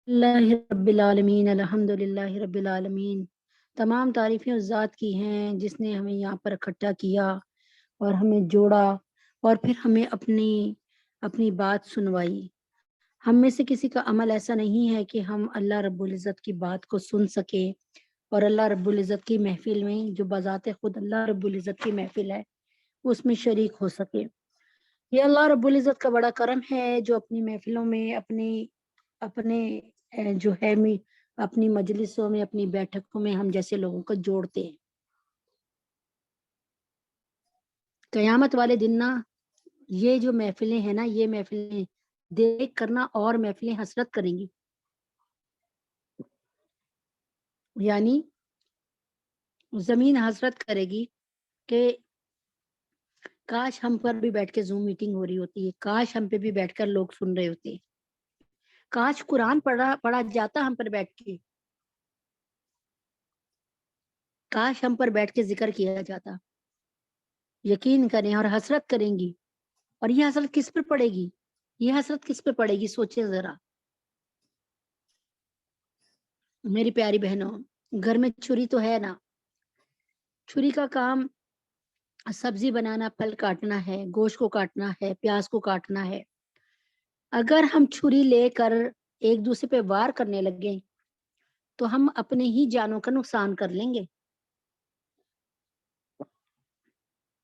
اللہ رب العالمین، الحمد للہ رب العالمین۔ تمام تعریفیں اس ذات کی ہیں جس نے ہمیں یہاں پر اکٹھا کیا اور ہمیں جوڑا اور پھر ہمیں اپنی بات سنوائی۔ ہم میں سے کسی کا عمل ایسا نہیں ہے کہ ہم اللہ رب العزت کی بات کو سن سکے اور اللہ رب العزت کی محفل میں، جو بذات خود اللہ رب العزت کی محفل ہے، اس میں شریک ہو سکے۔ یہ اللہ رب العزت کا بڑا کرم ہے جو اپنی محفلوں میں اپنے جو ہے اپنی مجلسوں میں، اپنی بیٹھکوں میں ہم جیسے لوگوں کو جوڑتے ہیں۔ قیامت والے دن نا، یہ جو محفلیں ہیں نا، یہ محفلیں دیکھ کرنا اور محفلیں حسرت کریں گی، یعنی زمین حسرت کرے گی کہ کاش ہم پر بھی بیٹھ کے زوم میٹنگ ہو رہی ہوتی ہے، کاش ہم پہ بھی بیٹھ کر لوگ سن رہے ہوتے، کاش قرآن پڑھا جاتا ہم پر بیٹھ کے، کاش ہم پر بیٹھ کے ذکر کیا جاتا۔ یقین کریں اور حسرت کریں گی۔ اور یہ حسرت کس پہ پڑے گی؟ یہ حسرت کس پہ پڑے گی؟ سوچے ذرا میری پیاری بہنوں، گھر میں چھری تو ہے نا، چھری کا کام سبزی بنانا، پھل کاٹنا ہے، گوشت کو کاٹنا ہے، پیاز کو کاٹنا ہے۔ اگر ہم چھری لے کر ایک دوسرے پہ وار کرنے لگیں تو ہم اپنے ہی جانوں کا نقصان کر لیں گے۔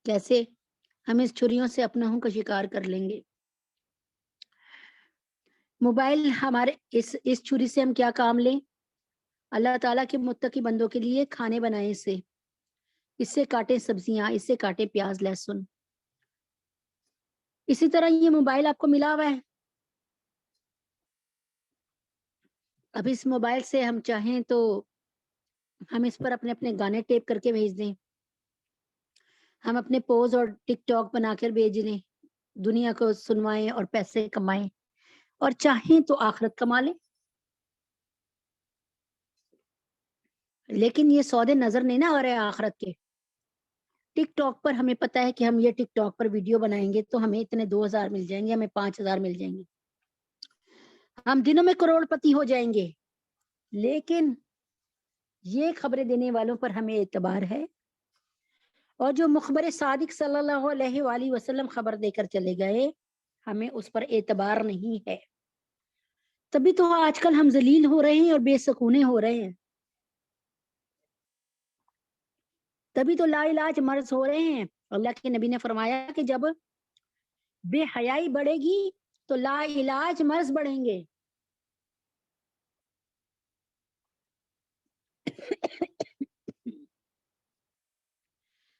کیسے؟ ہم اس چھریوں سے اپنوں کا شکار کر لیں گے۔ موبائل ہمارے اس چھری سے ہم کیا کام لیں؟ اللہ تعالیٰ کے متقی بندوں کے لیے کھانے بنائیں، اس سے اس سے کاٹیں سبزیاں، اس سے کاٹیں پیاز لہسن. اسی طرح یہ موبائل آپ کو ملا ہوا ہے. اب اس موبائل سے ہم چاہیں تو ہم اس پر اپنے اپنے گانے ٹیپ کر کے بھیج دیں، ہم اپنے پوز اور ٹک ٹاک بنا کر بھیج دیں، دنیا کو سنوائیں اور پیسے کمائیں، اور چاہیں تو آخرت کما لیں. لیکن یہ سودے نظر نہیں نہ آ رہے آخرت کے. ٹک ٹاک پر ہمیں پتا ہے کہ ہم یہ ٹک ٹاک پر ویڈیو بنائیں گے تو ہمیں اتنے 2000 مل جائیں گے، ہمیں 5000 مل جائیں گے، ہم دنوں میں کروڑ پتی ہو جائیں گے. لیکن یہ خبریں دینے والوں پر ہمیں اعتبار ہے، اور جو مخبر صادق صلی اللہ علیہ وآلہ وسلم خبر دے کر چلے گئے ہمیں اس پر اعتبار نہیں ہے. تبھی تو آج کل ہم ذلیل ہو رہے ہیں اور بے سکونے ہو رہے ہیں، تبھی تو لا علاج مرض ہو رہے ہیں. اللہ کے نبی نے فرمایا کہ جب بے حیائی بڑھے گی تو لا علاج مرض بڑھیں گے.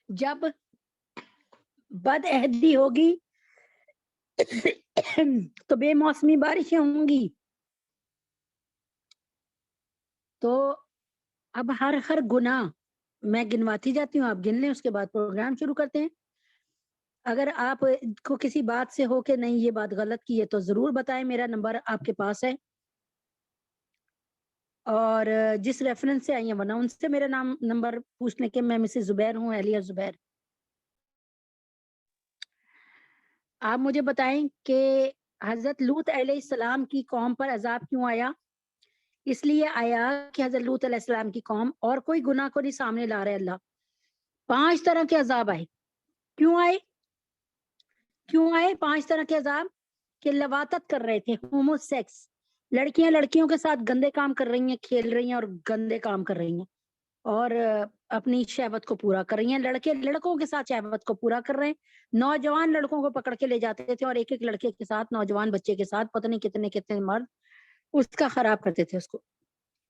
جب بد عہدی ہوگی تو بے موسمی بارشیں ہوں گی. تو اب ہر گناہ میں گنواتی جاتی ہوں، آپ گن لیں، اس کے بعد پروگرام شروع کرتے ہیں. اگر آپ کو کسی بات سے ہو کہ نہیں یہ بات غلط کی ہے تو ضرور بتائیں، میرا نمبر آپ کے پاس ہے، اور جس ریفرنس سے آئی ہیں ورنہ ان سے میرا نمبر پوچھ لیں کہ میں مسز زبیر ہوں، اہلیہ زبیر. آپ مجھے بتائیں کہ حضرت لوط علیہ السلام کی قوم پر عذاب کیوں آیا؟ اس لیے آیا کہ حضرت لوط علیہ السلام کی قوم اور کوئی گناہ کو نہیں سامنے لا رہے اللہ. 5 طرح کے عذاب آئے. کیوں آئے؟ 5 طرح کے عذاب؟ کہ لواطت کر رہے تھے، ہومو سیکس، لڑکیاں لڑکیوں کے ساتھ گندے کام کر رہی ہیں، کھیل رہی ہیں اور گندے کام کر رہی ہیں اور اپنی شہوت کو پورا کر رہی ہیں. لڑکے لڑکوں کے ساتھ شہوت کو پورا کر رہے ہیں. نوجوان لڑکوں کو پکڑ کے لے جاتے تھے اور ایک ایک لڑکے کے ساتھ، نوجوان بچے کے ساتھ پتہ نہیں کتنے کتنے مرد اس کا خراب کرتے تھے اس کو.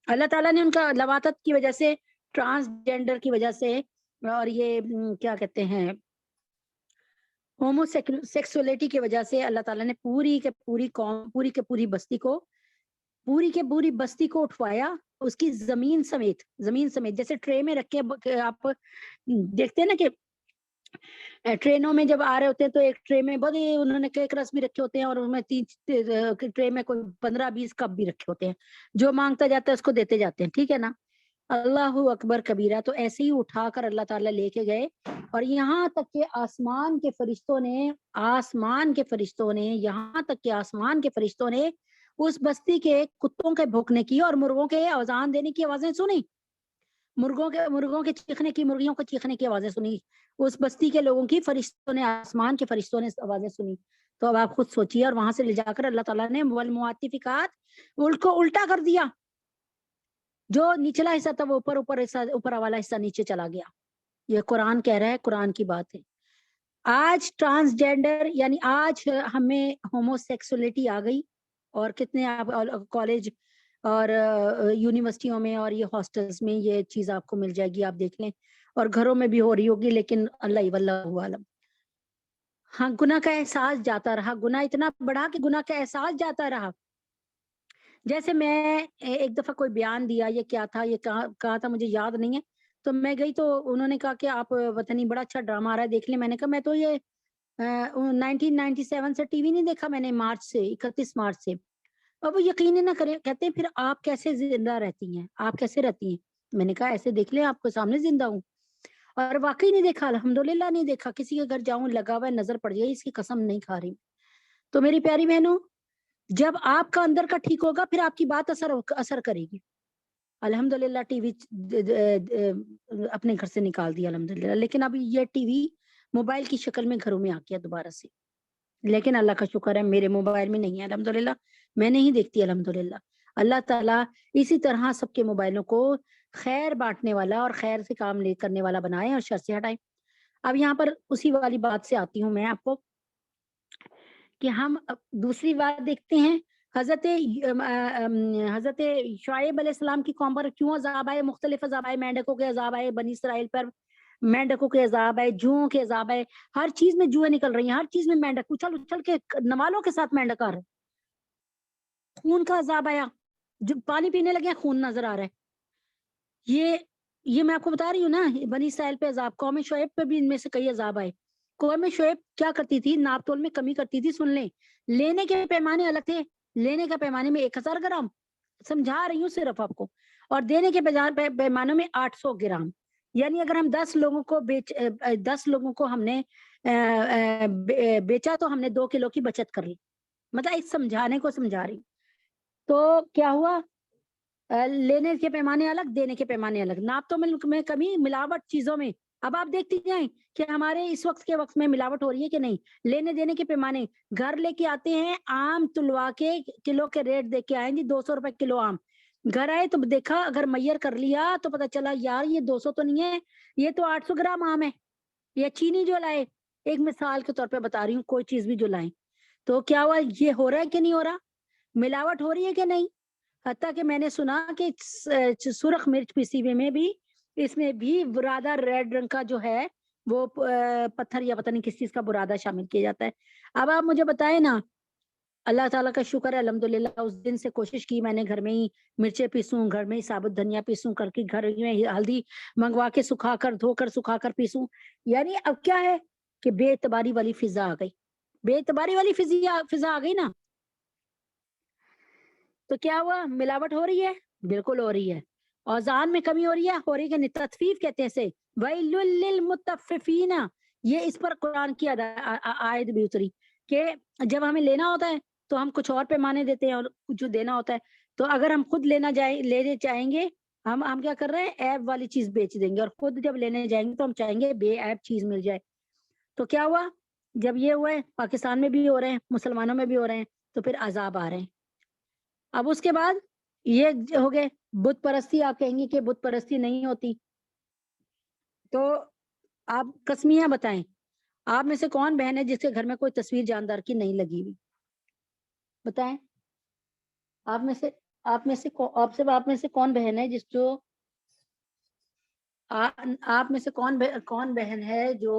اللہ تعالیٰ نے ان کا لواطت کی وجہ سے، ٹرانسجینڈر کی وجہ سے، اور یہ کیا کہتے ہیں ہومو سیکسولیٹی کی وجہ سے اللہ تعالیٰ نے پوری کے پوری قوم، پوری کے پوری بستی کو اٹھوایا، اس کی زمین سمیت جیسے ٹرے میں رکھ کے آپ دیکھتے ہیں نا کہ ٹرینوں میں جب آ رہے ہوتے ہیں تو ایک ٹرے میں بڑے انہوں نے کیک رس بھی رکھے ہوتے ہیں اور ان میں 3 ٹرے میں کوئی 15-20 کپ بھی رکھے ہوتے ہیں، جو مانگتا جاتا ہے اس کو دیتے جاتے ہیں، ٹھیک ہے نا. اللہ اکبر کبیرہ. تو ایسے ہی اٹھا کر اللہ تعالیٰ لے کے گئے، اور یہاں تک کہ آسمان کے فرشتوں نے اس بستی کے کتوں کے بھونکنے کی اور مرغوں کے اذان دینے کی آوازیں سنی، مرغوں کے چیخنے کی، مرغیوں کے چیخنے کی آوازیں سنی. اس بستی کے لوگوں کی آسمان کے فرشتوں نے آوازیں سنی. تو اب آپ خود سوچیے، اور وہاں سے لے جا کر اللہ تعالیٰ نے والمعطفات ان کو الٹا کر دیا، جو نچلا حصہ تھا وہ اوپر والا حصہ نیچے چلا گیا. یہ قرآن کہہ رہا ہے، قرآن کی بات ہے. آج ٹرانسجینڈر یعنی آج ہمیں ہومو سیکسولیٹی آ گئی، اور کتنے کالج اور یونیورسٹیوں میں اور یہ ہاسٹلز میں یہ چیز آپ کو مل جائے گی، آپ دیکھ لیں، اور گھروں میں بھی ہو رہی ہوگی، لیکن اللہ واللہ عالم. ہاں، گناہ کا احساس جاتا رہا، گناہ اتنا بڑھا کہ گناہ کا احساس جاتا رہا. جیسے میں ایک دفعہ کوئی بیان دیا، یہ کیا تھا، یہ کہا تھا مجھے یاد نہیں ہے، تو میں گئی تو انہوں نے کہا کہ آپ وطنی بڑا اچھا ڈرامہ آ رہا ہے، دیکھ لیں. میں نے کہا میں تو یہ 1997 سے ٹی وی نہیں دیکھا میں نے، 31 مارچ سے. اور وہ یقین نہ کرے، کہتے ہیں پھر آپ کیسے زندہ رہتی ہیں، آپ کیسے رہتی ہیں؟ میں نے کہا ایسے دیکھ لیں، آپ کو سامنے زندہ ہوں. اور واقعی نہیں دیکھا، الحمدللہ نہیں دیکھا. کسی کے گھر جاؤں لگا ہوا ہے، نظر پڑ جائے، اس کی قسم نہیں کھا رہی. تو میری پیاری بہنوں، جب آپ کا اندر کا ٹھیک ہوگا پھر آپ کی بات اثر کرے گی. الحمدللہ ٹی وی اپنے گھر سے نکال دیا الحمدللہ، لیکن اب یہ ٹی وی موبائل کی شکل میں گھروں میں آ گیا دوبارہ سے. لیکن اللہ کا شکر ہے میرے موبائل میں نہیں ہے الحمدللہ، میں نہیں دیکھتی الحمدللہ. اللہ تعالیٰ اسی طرح سب کے موبائلوں کو خیر بانٹنے والا اور خیر سے کام لے کرنے والا بنائے اور شر سے ہٹائے. اب یہاں پر اسی والی بات سے آتی ہوں میں آپ کو، کہ ہم دوسری بات دیکھتے ہیں. حضرت شعیب علیہ السلام کی قوم پر کیوں عذاب آئے؟ مختلف عذاب آئے. مینڈکوں کے عذاب آئے بنی اسرائیل پر، مینڈکوں کے عذاب ہے، جوؤں کے عذاب ہے، ہر چیز میں جوئیں نکل رہی ہیں، ہر چیز میں مینڈک اچھل اچھل کے نوالوں کے ساتھ مینڈک آ رہے ہیں، خون کا عذاب آیا، جو پانی پینے لگے ہیں خون نظر آ رہا ہے۔ یہ میں آپ کو بتا رہی ہوں نا، بنی اسرائیل پہ عذاب، قوم شعیب پہ بھی ان میں سے کئی عذاب آئے۔ قوم شعیب کیا کرتی تھی؟ ناپ تول میں کمی کرتی تھی، سن لیں، لینے کے پیمانے الگ تھے، لینے کا پیمانے میں 1000 گرام، سمجھا رہی ہوں صرف آپ کو، اور دینے کے پیمانوں میں 800 گرام، یعنی اگر ہم 10 لوگوں کو 10 لوگوں کو ہم نے بیچا تو ہم نے 2 کلو کی بچت کر لی، مطلب اس سمجھانے کو سمجھا رہی۔ تو کیا ہوا؟ لینے کے پیمانے الگ، دینے کے پیمانے الگ، ناپ تو میں کمی، ملاوٹ چیزوں میں۔ اب آپ دیکھتی جائیں کہ ہمارے اس وقت کے وقت میں ملاوٹ ہو رہی ہے کہ نہیں، لینے دینے کے پیمانے، گھر لے کے آتے ہیں آم تلوا کے کلو کے ریٹ دیکھ کے آئیں جی 200 روپے کلو آم، گھر آئے تو دیکھا اگر میئر کر لیا تو پتا چلا یار یہ 200 تو نہیں ہے، یہ تو 800 گرام آم ہے، یا چینی جو لائے، ایک مثال کے طور پہ بتا رہی ہوں، کوئی چیز بھی جو لائیں تو کیا ہوا، یہ ہو رہا ہے کہ نہیں ہو رہا، ملاوٹ ہو رہی ہے کہ نہیں؟ حتیٰ کہ میں نے سنا کہ سرخ مرچ پیسی ہوئے میں بھی، اس میں بھی برادہ ریڈ رنگ کا جو ہے وہ پتھر یا پتہ نہیں کس چیز کا برادہ شامل کیا جاتا ہے۔ اب آپ مجھے بتائیں نا، اللہ تعالیٰ کا شکر ہے الحمدللہ، اس دن سے کوشش کی میں نے گھر میں ہی مرچیں پیسوں، گھر میں ہی ثابت دھنیا پیسوں، کر کے گھر میں ہلدی منگوا کے سکھا کر دھو کر سکھا کر پیسوں، یعنی اب کیا ہے کہ بے اعتباری والی فضا آ گئی، بے اعتباری والی فضا آ گئی نا، تو کیا ہوا، ملاوٹ ہو رہی ہے، بالکل ہو رہی ہے، اوزان میں کمی ہو رہی ہے کہ نہیں، تطفیف کہتے ہیں اسے، وَيْلٌ لِّلْمُطَفِّفِينَ، یہ اس پر قرآن کی آیت بھی اتری کہ جب ہمیں لینا ہوتا ہے تو ہم کچھ اور پیمانے دیتے ہیں اور جو دینا ہوتا ہے، تو اگر ہم خود لینے چاہیں گے، ہم کیا کر رہے ہیں، عیب والی چیز بیچ دیں گے، اور خود جب لینے جائیں گے تو ہم چاہیں گے بے عیب چیز مل جائے۔ تو کیا ہوا، جب یہ ہوا ہے، پاکستان میں بھی ہو رہے ہیں، مسلمانوں میں بھی ہو رہے ہیں، تو پھر عذاب آ رہے ہیں۔ اب اس کے بعد یہ ہو گئے بت پرستی، آپ کہیں گے کہ بت پرستی نہیں ہوتی، تو آپ قسمیاں بتائیں، آپ میں سے کون بہن ہے جس کے گھر میں کوئی تصویر جاندار کی نہیں لگی ہوئی؟ بتائیں، آپ میں سے کون بہن ہے جس جو آپ میں سے کون بہن ہے جو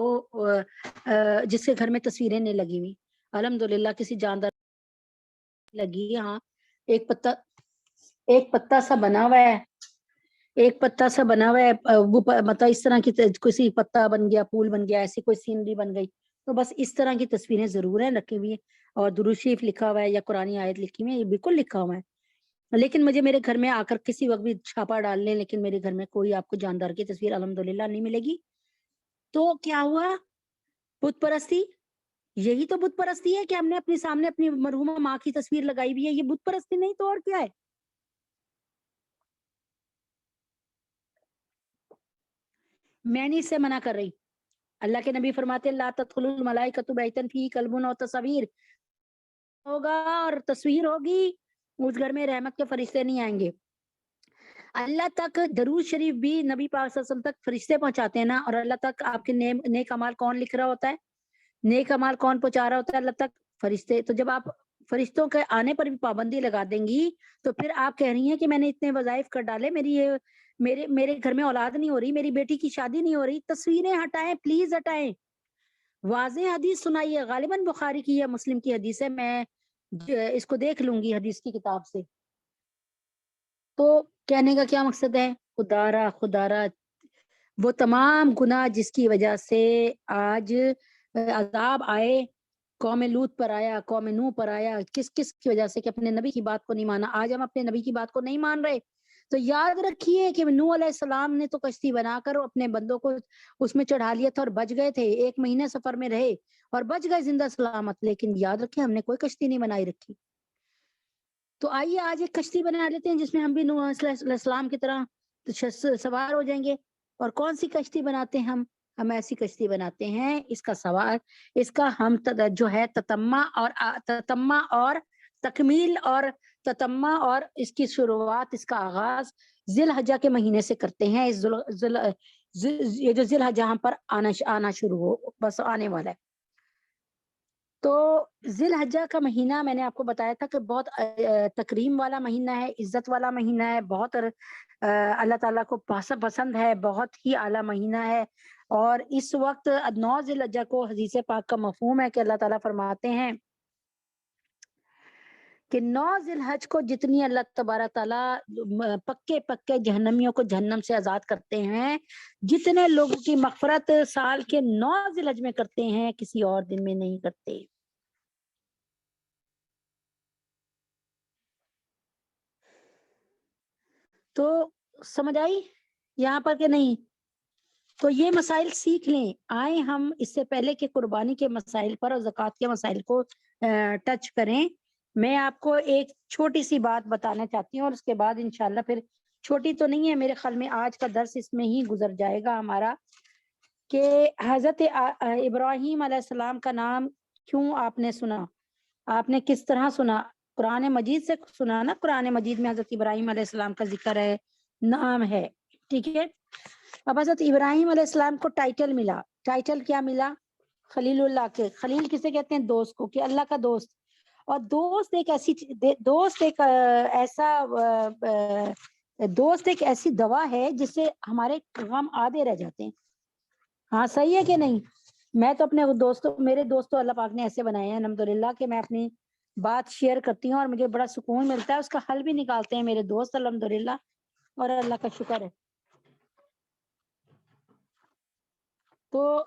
جس کے گھر میں تصویریں نہیں لگی ہوئی؟ الحمدللہ کسی جاندار لگی، ہاں، ایک پتا سا بنا ہوا ہے، ایک پتا سا بنا ہوا ہے، وہ مطلب اس طرح کی کسی پتا بن گیا، پھول بن گیا، ایسی کوئی سینری بن گئی، تو بس اس طرح کی تصویریں ضرور ہیں رکھی ہوئی ہیں، اور درود شریف لکھا ہوا ہے یا قرآن آیت لکھی ہوئی ہے، یہ بالکل لکھا ہوا ہے، لیکن مجھے میرے گھر میں آ کر کسی وقت بھی چھاپا ڈال لیں، لیکن میرے گھر میں کوئی آپ کو جاندار کی تصویر الحمدللہ نہیں ملے گی۔ تو کیا ہوا، بت پرستی، یہی تو بت پرستی ہے کہ ہم نے اپنے سامنے اپنی مرحومہ ماں کی تصویر لگائی ہوئی ہے، یہ بت پرستی نہیں تو اور کیا ہے؟ میں نہیں اس سے منع کر رہی، اللہ کے نبی فرماتے لا تدخل الملائکۃ بیتا فیہ کلب و تصویر، ہوگا اور تصویر ہوگی اس گھر میں رحمت کے فرشتے نہیں آئیں گے۔ اللہ تک درود شریف بھی نبی پاک صلی اللہ علیہ وسلم تک فرشتے پہنچاتے ہیں نا، اور اللہ تک آپ کے نیک اعمال کون لکھ رہا ہوتا ہے، نیک اعمال کون پہنچا رہا ہوتا ہے اللہ تک؟ فرشتے۔ تو جب آپ فرشتوں کے آنے پر بھی پابندی لگا دیں گی تو پھر آپ کہہ رہی ہیں کہ میں نے اتنے وظائف کر ڈالے، میرے گھر میں اولاد نہیں ہو رہی، میری بیٹی کی شادی نہیں ہو رہی، تصویریں ہٹائیں، پلیز ہٹائیں، واضح حدیث سنائیے، غالباً بخاری کی یا مسلم کی حدیث ہے، میں اس کو دیکھ لوں گی حدیث کی کتاب سے۔ تو کہنے کا کیا مقصد ہے، خدا را وہ تمام گناہ جس کی وجہ سے آج عذاب آئے، قوم لوط پر آیا، قوم نوح پر آیا، کس کی وجہ سے، کہ اپنے نبی کی بات کو نہیں مانا۔ آج ہم اپنے نبی کی بات کو نہیں مان رہے، تو یاد رکھیے کہ نوح علیہ السلام نے تو کشتی بنا کر اپنے بندوں کو اس میں چڑھا لیا تھا اور بچ گئے تھے، 1 مہینے سفر میں رہے اور بچ گئے زندہ سلامت، لیکن یاد رکھیں ہم نے کوئی کشتی نہیں بنائی رکھی۔ تو آئیے آج ایک کشتی بنا لیتے ہیں جس میں ہم بھی نوح علیہ السلام کی طرح سوار ہو جائیں گے۔ اور کون سی کشتی بناتے ہیں ہم ایسی کشتی بناتے ہیں، اس کا سوار، اس کا ہم جو ہے تتمہ اور تکمیل اور تتمہ اور اس کی شروعات، اس کا آغاز ذی الحجہ کے مہینے سے کرتے ہیں۔ یہ جو ذی الحجہ ہم پر آنا شروع ہو، بس آنے والا ہے۔ تو ذی الحجہ کا مہینہ میں نے آپ کو بتایا تھا کہ بہت تکریم والا مہینہ ہے، عزت والا مہینہ ہے، بہت اللہ تعالیٰ کو پسند ہے، بہت ہی اعلیٰ مہینہ ہے۔ اور اس وقت 9 ذی الحجہ کو حدیث پاک کا مفہوم ہے کہ اللہ تعالیٰ فرماتے ہیں کہ 9 ذی الحج کو جتنی اللہ تبارک تعالیٰ پکے پکے جہنمیوں کو جہنم سے آزاد کرتے ہیں، جتنے لوگوں کی مغفرت سال کے 9 ذی الحج میں کرتے ہیں، کسی اور دن میں نہیں کرتے۔ تو سمجھ آئی یہاں پر کہ نہیں؟ تو یہ مسائل سیکھ لیں، آئیں ہم اس سے پہلے کہ قربانی کے مسائل پر اور زکوٰۃ کے مسائل کو ٹچ کریں، میں آپ کو ایک چھوٹی سی بات بتانا چاہتی ہوں، اور اس کے بعد انشاءاللہ پھر چھوٹی تو نہیں ہے میرے خیال میں، آج کا درس اس میں ہی گزر جائے گا ہمارا، کہ حضرت ابراہیم علیہ السلام کا نام کیوں آپ نے سنا، آپ نے کس طرح سنا؟ قرآن مجید سے سنا نا، قرآن مجید میں حضرت ابراہیم علیہ السلام کا ذکر ہے، نام ہے، ٹھیک ہے۔ اب حضرت ابراہیم علیہ السلام کو ٹائٹل ملا، ٹائٹل کیا ملا؟ خلیل اللہ کے، خلیل کسے کہتے ہیں؟ دوست کو، کہ اللہ کا دوست، اور دوست ایک ایسی دوست ایک ایسی دوا ہے جس سے ہمارے غم آدھے رہ جاتے ہیں۔ ہاں صحیح ہے کہ نہیں؟ میں تو اپنے میرے دوستوں اللہ پاک نے ایسے بنائے ہیں الحمدللہ کہ میں اپنی بات شیئر کرتی ہوں اور مجھے بڑا سکون ملتا ہے، اس کا حل بھی نکالتے ہیں میرے دوست الحمدللہ، اور اللہ کا شکر ہے۔ تو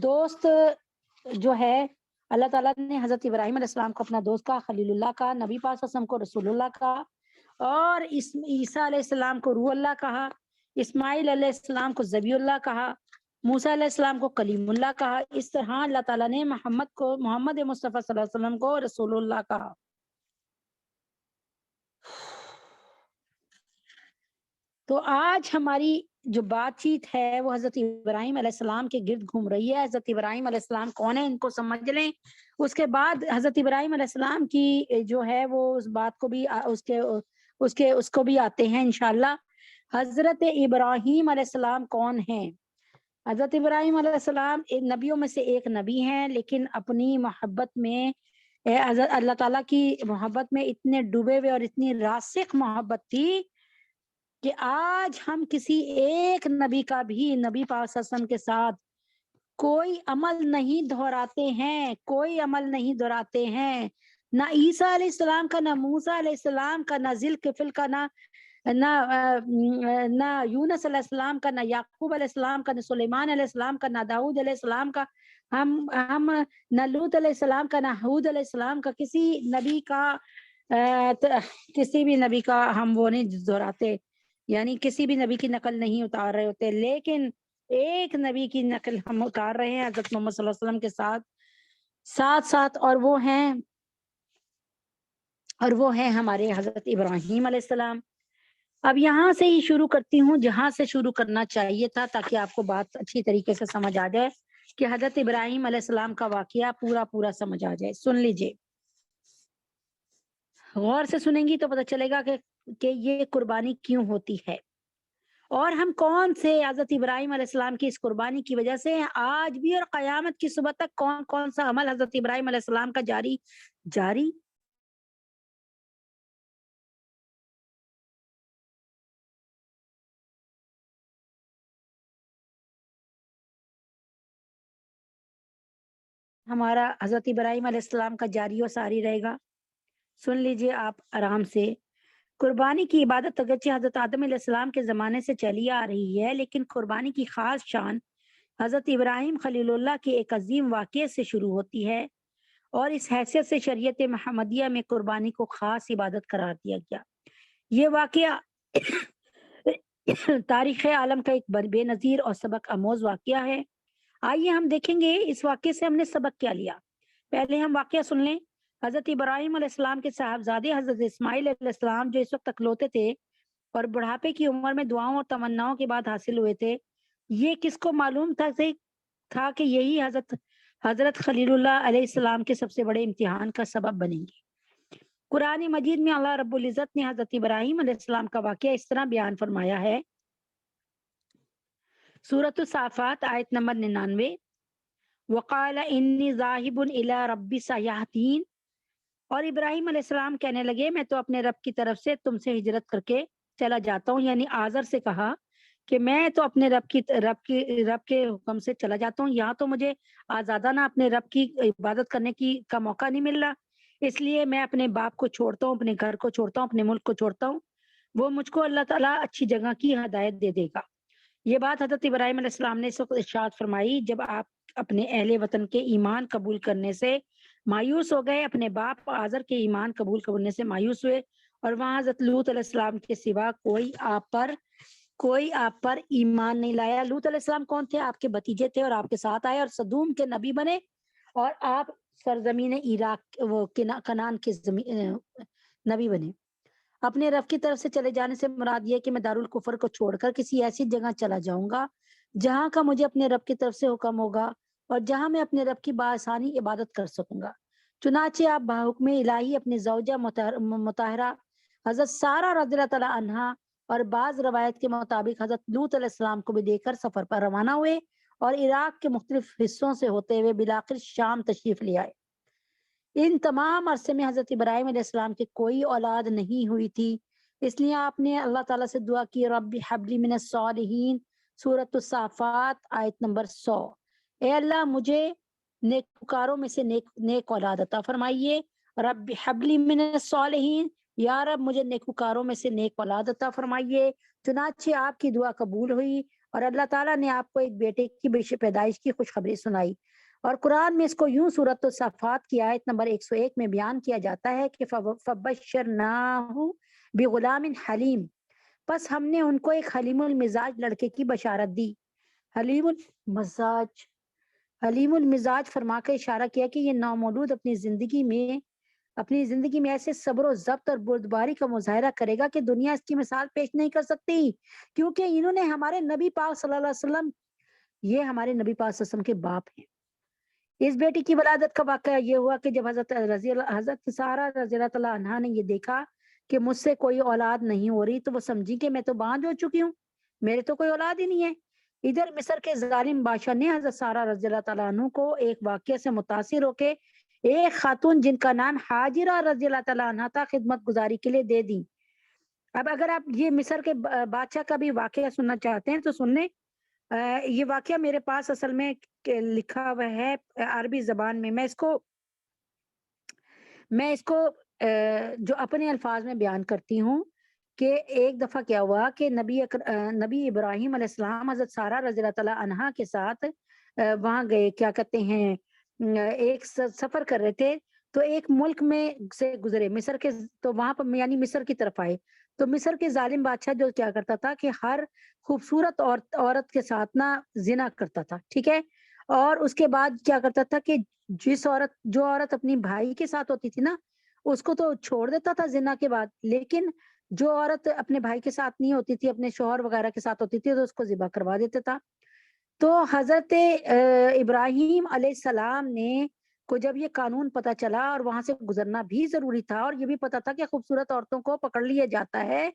دوست جو ہے، اللہ تعالیٰ نے حضرت ابراہیم علیہ السلام کو اپنا دوست کہا، خلیل اللہ کہا، نبی پاک صلی اللہ علیہ وسلم کو رسول اللہ کہا، اور عیسیٰ علیہ السلام کو روح اللہ کہا، اسماعیل علیہ السلام کو ذبیح اللہ کہا، موسیٰ علیہ السلام کو کلیم اللہ کہا۔ اس طرح اللہ تعالیٰ نے محمد مصطفیٰ صلی اللہ علیہ وسلم کو رسول اللہ کہا۔ تو آج ہماری جو بات چیت ہے وہ حضرت ابراہیم علیہ السلام کے گرد گھوم رہی ہے۔ حضرت ابراہیم علیہ السلام کون ہے ان کو سمجھ لیں، اس کے بعد حضرت ابراہیم علیہ السلام کی جو ہے وہ اس بات کو بھی اس کو بھی آتے ہیں انشاءاللہ۔ حضرت ابراہیم علیہ السلام کون ہیں؟ حضرت ابراہیم علیہ السلام نبیوں میں سے ایک نبی ہیں، لیکن اپنی محبت میں اللہ تعالیٰ کی محبت میں اتنے ڈوبے ہوئے اور اتنی راسخ محبت تھی کہ آج ہم کسی ایک نبی کا بھی، نبی پاک صلی اللہ علیہ وسلم کے ساتھ کوئی عمل نہیں دہراتے ہیں، کوئی عمل نہیں دہراتے ہیں، نہ عیسیٰ علیہ السلام کا، نہ موسیٰ علیہ السلام کا، نہ ذوالکفل کا، نہ یونس علیہ السلام کا، نہ یعقوب علیہ السلام کا، نہ سلیمان علیہ السلام کا، نہ داؤد علیہ السلام کا، ہم نہ لوط علیہ السلام کا، نہ ہود علیہ السلام کا، کسی بھی نبی کا ہم وہ نہیں دہراتے، یعنی کسی بھی نبی کی نقل نہیں اتار رہے ہوتے، لیکن ایک نبی کی نقل ہم اتار رہے ہیں حضرت محمد صلی اللہ علیہ وسلم کے ساتھ، اور وہ ہیں ہمارے حضرت ابراہیم علیہ السلام۔ اب یہاں سے ہی شروع کرتی ہوں جہاں سے شروع کرنا چاہیے تھا، تاکہ آپ کو بات اچھی طریقے سے سمجھ آ جائے کہ حضرت ابراہیم علیہ السلام کا واقعہ پورا سمجھ آ جائے۔ سن لیجئے، غور سے سنیں گی تو پتہ چلے گا کہ یہ قربانی کیوں ہوتی ہے، اور ہم کون سے حضرت ابراہیم علیہ السلام کی اس قربانی کی وجہ سے آج بھی اور قیامت کی صبح تک کون سا عمل حضرت ابراہیم علیہ السلام کا جاری ہمارا حضرت ابراہیم علیہ السلام کا جاری و ساری رہے گا۔ سن لیجئے آپ آرام سے۔ قربانی کی عبادت اگرچہ حضرت آدم علیہ السلام کے زمانے سے چلی آ رہی ہے، لیکن قربانی کی خاص شان حضرت ابراہیم خلیل اللہ کے ایک عظیم واقعے سے شروع ہوتی ہے، اور اس حیثیت سے شریعت محمدیہ میں قربانی کو خاص عبادت قرار دیا گیا۔ یہ واقعہ تاریخ عالم کا ایک بے نظیر اور سبق آموز واقعہ ہے۔ آئیے ہم دیکھیں گے اس واقعے سے ہم نے سبق کیا لیا۔ پہلے ہم واقعہ سن لیں۔ حضرت ابراہیم علیہ السلام کے صاحبزادے حضرت اسماعیل علیہ السلام جو اس وقت اکلوتے تھے اور بڑھاپے کی عمر میں دعاؤں اور تمناؤں کے بعد حاصل ہوئے تھے، یہ کس کو معلوم تھا کہ یہی حضرت خلیل اللہ علیہ السلام کے سب سے بڑے امتحان کا سبب بنیں گے۔ قرآن مجید میں اللہ رب العزت نے حضرت ابراہیم علیہ السلام کا واقعہ اس طرح بیان فرمایا ہے، سورۃ الصافات آیت نمبر 99، وقال انی ذاہب الی ربی سیہدین، اور ابراہیم علیہ السلام کہنے لگے میں تو اپنے رب کی طرف سے تم سے ہجرت کر کے چلا جاتا ہوں، یعنی آزر سے کہا کہ میں تو اپنے رب کے حکم سے چلا جاتا ہوں، یہاں تو مجھے آزادانہ اپنے رب کی عبادت کرنے کا موقع نہیں مل رہا، اس لیے میں اپنے باپ کو چھوڑتا ہوں، اپنے گھر کو چھوڑتا ہوں، اپنے ملک کو چھوڑتا ہوں، وہ مجھ کو اللہ تعالیٰ اچھی جگہ کی ہدایت دے دے گا۔ یہ بات حضرت ابراہیم علیہ السلام نے اس وقت ارشاد فرمائی جب آپ اپنے اہل وطن کے ایمان قبول کرنے سے مایوس ہو گئے، اپنے باپ آزر کے ایمان قبول کرنے سے مایوس ہوئے، اور وہاں حضرت لوط علیہ السلام کے سوا کوئی آپ پر ایمان نہیں لایا۔ لوط علیہ السلام کون تھے؟ آپ کے بھتیجے تھے، اور آپ کے ساتھ آئے اور صدوم کے نبی بنے، اور آپ سرزمین عراق وہ کنان کے نبی بنے۔ اپنے رب کی طرف سے چلے جانے سے مراد یہ کہ میں دارالکفر کو چھوڑ کر کسی ایسی جگہ چلا جاؤں گا جہاں کا مجھے اپنے رب کی طرف سے حکم ہوگا اور جہاں میں اپنے رب کی بآسانی عبادت کر سکوں گا۔ چنانچہ آپ بحکم الہی اپنی زوجہ مطہرہ حضرت سارہ رضی اللہ تعالی عنہا اور بعض روایت کے مطابق حضرت لوط علیہ السلام کو بھی دے کر سفر پر روانہ ہوئے اور عراق کے مختلف حصوں سے ہوتے ہوئے بالآخر شام تشریف لے آئے۔ ان تمام عرصے میں حضرت ابراہیم علیہ السلام کی کوئی اولاد نہیں ہوئی تھی، اس لیے آپ نے اللہ تعالیٰ سے دعا کی، رب حب لی من الصالحین، سورۃ الصافات آیت نمبر 100۔ اے اللہ مجھے نیکوکاروں میں سے نیک اولاد عطا فرمائیے، رب حب لی من الصالحین، یا رب مجھے نیکوکاروں میں سے نیک اولاد عطا فرمائیے۔ چنانچہ آپ کی دعا قبول ہوئی اور اللہ تعالیٰ نے آپ کو ایک بیٹے کی پیدائش کی خوشخبری سنائی۔ اور قرآن میں اس کو یوں سورۃ الصافات کی آیت نمبر 101 میں بیان کیا جاتا ہے کہ فَبَشَّرْنَاهُ بِغُلَامٍ حلیم، پس ہم نے ان کو ایک حلیم المزاج لڑکے کی بشارت دی۔ حلیم المزاج فرما کے اشارہ کیا کہ یہ نومولود اپنی زندگی میں ایسے صبر و ضبط اور بردباری کا مظاہرہ کرے گا کہ دنیا اس کی مثال پیش نہیں کر سکتی، کیونکہ انہوں نے ہمارے نبی پاک صلی اللہ علیہ وسلم، یہ ہمارے نبی پاک صلی اللہ علیہ وسلم کے باپ ہیں۔ اس بیٹی کی ولادت کا واقعہ یہ ہوا کہ جب حضرت سارہ رضی اللہ تعالیٰ عنہا نے یہ دیکھا کہ مجھ سے کوئی اولاد نہیں ہو رہی تو وہ سمجھی کہ میں تو باندھ ہو چکی ہوں، میرے تو کوئی اولاد ہی نہیں ہے۔ ادھر مصر کے ظالم بادشاہ نے حضرت سارہ رضی اللہ تعالیٰ عنہ کو ایک واقعے سے متاثر ہو کے ایک خاتون جن کا نام حاجرہ رضی اللہ تعالیٰ عنہ تھا خدمت گزاری کے لیے دے دی۔ اب اگر آپ یہ مصر کے بادشاہ کا بھی واقعہ سننا چاہتے ہیں تو سننے، یہ واقعہ میرے پاس اصل میں لکھا ہوا ہے عربی زبان میں، میں اس کو جو اپنے الفاظ میں بیان کرتی ہوں کہ ایک دفعہ کیا ہوا کہ نبی ابراہیم علیہ السلام حضرت سارہ رضی اللہ تعالیٰ عنہا کے ساتھ وہاں گئے، کیا کہتے ہیں، ایک سفر کر رہے تھے، تو ایک ملک میں سے گزرے مصر کے، تو وہاں پر یعنی مصر کی طرف آئے، تو مصر کے ظالم بادشاہ جو کیا کرتا تھا کہ ہر خوبصورت عورت کے ساتھ نا زنا کرتا تھا، ٹھیک ہے، اور اس کے بعد کیا کرتا تھا کہ جو عورت اپنی بھائی کے ساتھ ہوتی تھی نا اس کو تو چھوڑ دیتا تھا زنا کے بعد، لیکن جو عورت اپنے بھائی کے ساتھ نہیں ہوتی تھی، اپنے شوہر وغیرہ کے ساتھ ہوتی تھی، تو اس کو ذبح کروا دیتا تھا۔ تو حضرت ابراہیم علیہ السلام نے کو جب یہ قانون پتہ چلا اور وہاں سے گزرنا بھی ضروری تھا اور یہ بھی پتا تھا کہ خوبصورت عورتوں کو پکڑ لیا جاتا ہے،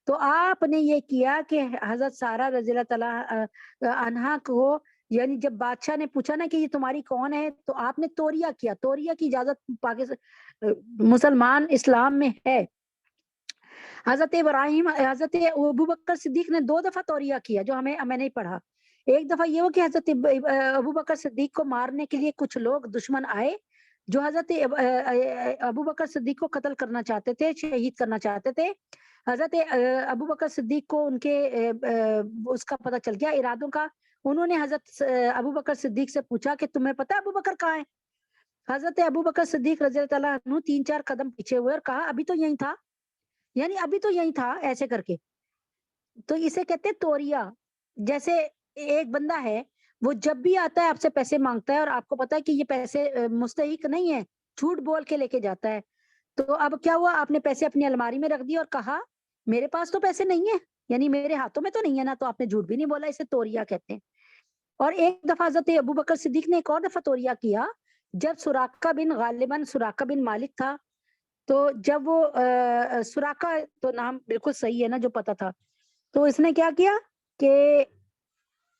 تو آپ نے یہ کیا کہ حضرت سارہ رضی اللہ تعالیٰ عنہا کو، یعنی جب بادشاہ نے پوچھا نا کہ یہ تمہاری کون ہے، تو آپ نے توریہ کیا۔ توریہ کی اجازت مسلمان اسلام میں ہے۔ حضرت ابوبکر صدیق نے 2 دفعہ توریہ کیا، جو ہمیں نہیں پڑھا۔ ایک دفعہ یہ ہو کہ حضرت ابوبکر صدیق کو مارنے کے لیے کچھ لوگ دشمن آئے جو حضرت ابوبکر صدیق کو قتل کرنا چاہتے تھے، شہید کرنا چاہتے تھے۔ حضرت ابوبکر صدیق کو ان کے اس کا پتہ چل گیا ارادوں کا، انہوں نے حضرت ابوبکر صدیق سے پوچھا کہ تمہیں پتہ ہے ابوبکر کہاں ہے؟ حضرت ابوبکر صدیق رضی اللہ تعالیٰ عنہ 3-4 قدم پیچھے ہوئے اور کہا ابھی تو یہی تھا، یعنی ابھی تو یہی تھا، ایسے کر کے۔ تو اسے کہتے ہیں توریہ۔ جیسے ایک بندہ ہے وہ جب بھی آتا ہے آپ سے پیسے مانگتا ہے اور آپ کو پتا ہے کہ یہ پیسے مستحق نہیں ہے، جھوٹ بول کے لے کے جاتا ہے، تو اب کیا ہوا، آپ نے پیسے اپنی الماری میں رکھ دی اور کہا میرے پاس تو پیسے نہیں ہیں، یعنی میرے ہاتھوں میں تو نہیں ہے نا، تو آپ نے جھوٹ بھی نہیں بولا، اسے توریہ کہتے ہیں۔ اور ایک دفعہ حضرت ابوبکر صدیق نے ایک اور دفعہ توریہ کیا جب غالباً سراقہ بن مالک تھا، تو جب وہ سراقہ تو نام بالکل صحیح ہے نا جو پتا تھا، تو اس نے کیا کیا کہ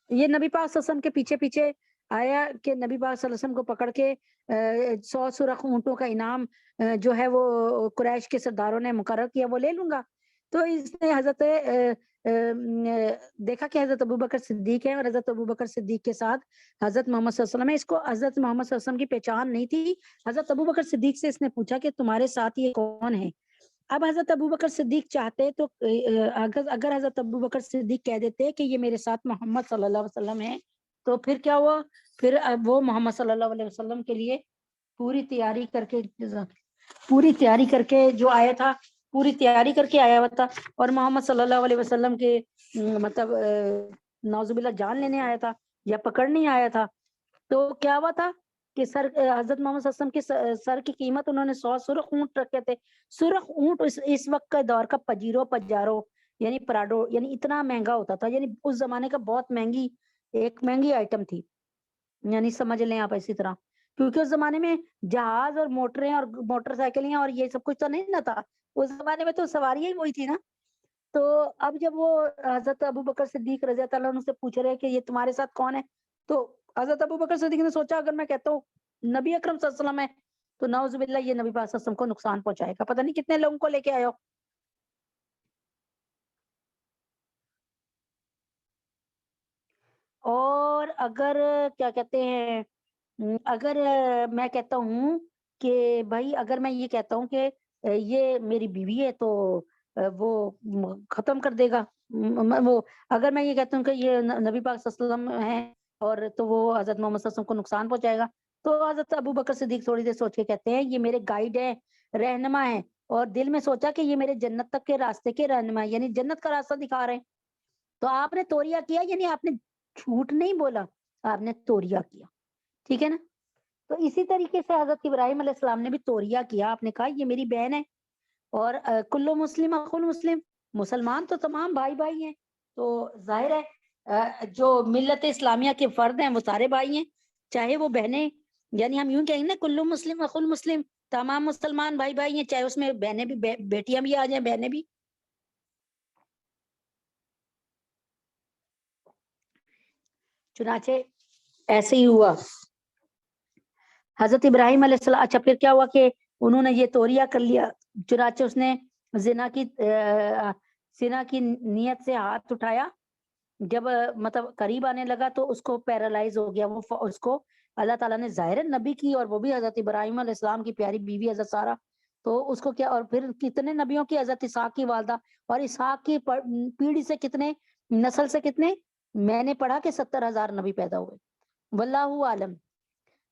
یہ نبی پاک صلی اللہ علیہ وسلم کے پیچھے پیچھے آیا کہ نبی پاک صلی اللہ علیہ وسلم کو پکڑ کے 100 سرخ اونٹوں کا انعام جو ہے وہ قریش کے سرداروں نے مقرر کیا وہ لے لوں گا۔ تو اس نے حضرت دیکھا کہ حضرت ابوبکر صدیق ہے اور حضرت ابوبکر صدیق کے ساتھ حضرت محمد صلی اللہ علیہ وسلم ہے. اس کو حضرت محمد صلی اللہ علیہ وسلم کی پہچان نہیں تھی. حضرت ابوبکر صدیق سے اس نے پوچھا کہ تمہارے ساتھ یہ کون ہے. اب حضرت ابوبکر صدیق چاہتے تو اگر حضرت ابوبکر صدیق کہہ دیتے کہ یہ میرے ساتھ محمد صلی اللہ علیہ وسلم ہے, تو پھر کیا ہوا, پھر وہ محمد صلی اللہ علیہ وسلم کے لیے پوری تیاری کر کے جو آیا تھا, پوری تیاری کر کے آیا ہوا تھا, اور محمد صلی اللہ علیہ وسلم کے مطلب نعوذ باللہ جان لینے آیا تھا یا پکڑنے آیا تھا. تو کیا ہوا تھا کہ حضرت محمد صلی اللہ علیہ وسلم کے سر کی قیمت انہوں نے 100 سرخ اونٹ رکھے تھے. سرخ اونٹ اس وقت کا دور کا پجارو یعنی پراڈو یعنی اتنا مہنگا ہوتا تھا, یعنی اس زمانے کا بہت مہنگی آئٹم تھی, یعنی سمجھ لیں آپ اسی طرح, کیونکہ اس زمانے میں جہاز اور موٹریں اور موٹر سائیکلیں اور یہ سب کچھ تو نہیں نہ تھا. اس زمانے میں تو سواریاں ہی وہی تھی نا. تو اب جب وہ حضرت ابوبکر صدیق رضی اللہ عنہ سے پوچھ رہے کہ یہ تمہارے ساتھ کون ہے, تو حضرت ابوبکر صدیق نے سوچا اگر میں کہتا ہوں نبی اکرم صلی اللہ علیہ وسلم ہے تو نعوذ باللہ یہ نبی پاک صلی اللہ علیہ وسلم کو نقصان پہنچائے گا, پتہ نہیں کتنے لوگوں کو لے کے آئے ہو. اور اگر کیا کہتے ہیں, اگر میں کہتا ہوں کہ بھائی اگر میں یہ کہتا ہوں کہ یہ میری بیوی ہے تو وہ ختم کر دے گا, وہ اگر میں یہ کہتا ہوں کہ یہ نبی پاک صلی اللہ علیہ وسلم ہے اور تو وہ حضرت محمد صلی اللہ علیہ وسلم کو نقصان پہنچائے گا, تو حضرت ابوبکر صدیق تھوڑی دیر سوچ کے کہتے ہیں یہ میرے گائیڈ ہے, رہنما ہے, اور دل میں سوچا کہ یہ میرے جنت تک کے راستے کے رہنما ہے, یعنی جنت کا راستہ دکھا رہے ہیں. تو آپ نے توریا کیا, یعنی آپ نے جھوٹ نہیں بولا, آپ نے توریا کیا, ٹھیک ہے نا. تو اسی طریقے سے حضرت ابراہیم علیہ السلام نے بھی توریا کیا, آپ نے کہا یہ میری بہن ہے, اور کلو مسلم اخو مسلم, مسلمان تو تمام بھائی بھائی ہیں. تو ظاہر ہے جو ملت اسلامیہ کے فرد ہیں وہ سارے بھائی ہیں, چاہے وہ بہنیں, یعنی ہم یوں کہیں نا کلو مسلم اخو مسلم, تمام مسلمان بھائی بھائی ہیں, چاہے اس میں بہنیں بھی بیٹیاں بھی آ جائیں, بہنیں بھی. چنانچہ ایسے ہی ہوا. حضرت ابراہیم علیہ السلام, اچھا پھر کیا ہوا کہ انہوں نے یہ توریا کر لیا, چنانچہ اس نے زنا کی نیت سے ہاتھ اٹھایا, جب مطلب قریب آنے لگا تو اس کو پیرالائز ہو گیا, وہ اس کو اللہ تعالیٰ نے ظاہر نبی کی, اور وہ بھی حضرت ابراہیم علیہ السلام کی پیاری بیوی حضرت سارہ, تو اس کو کیا, اور پھر کتنے نبیوں کی, حضرت اسحاق کی والدہ, اور اسحاق کی پیڑھی سے کتنے نسل سے کتنے, میں نے پڑھا کہ 70,000 نبی پیدا ہوئے, واللہ عالم.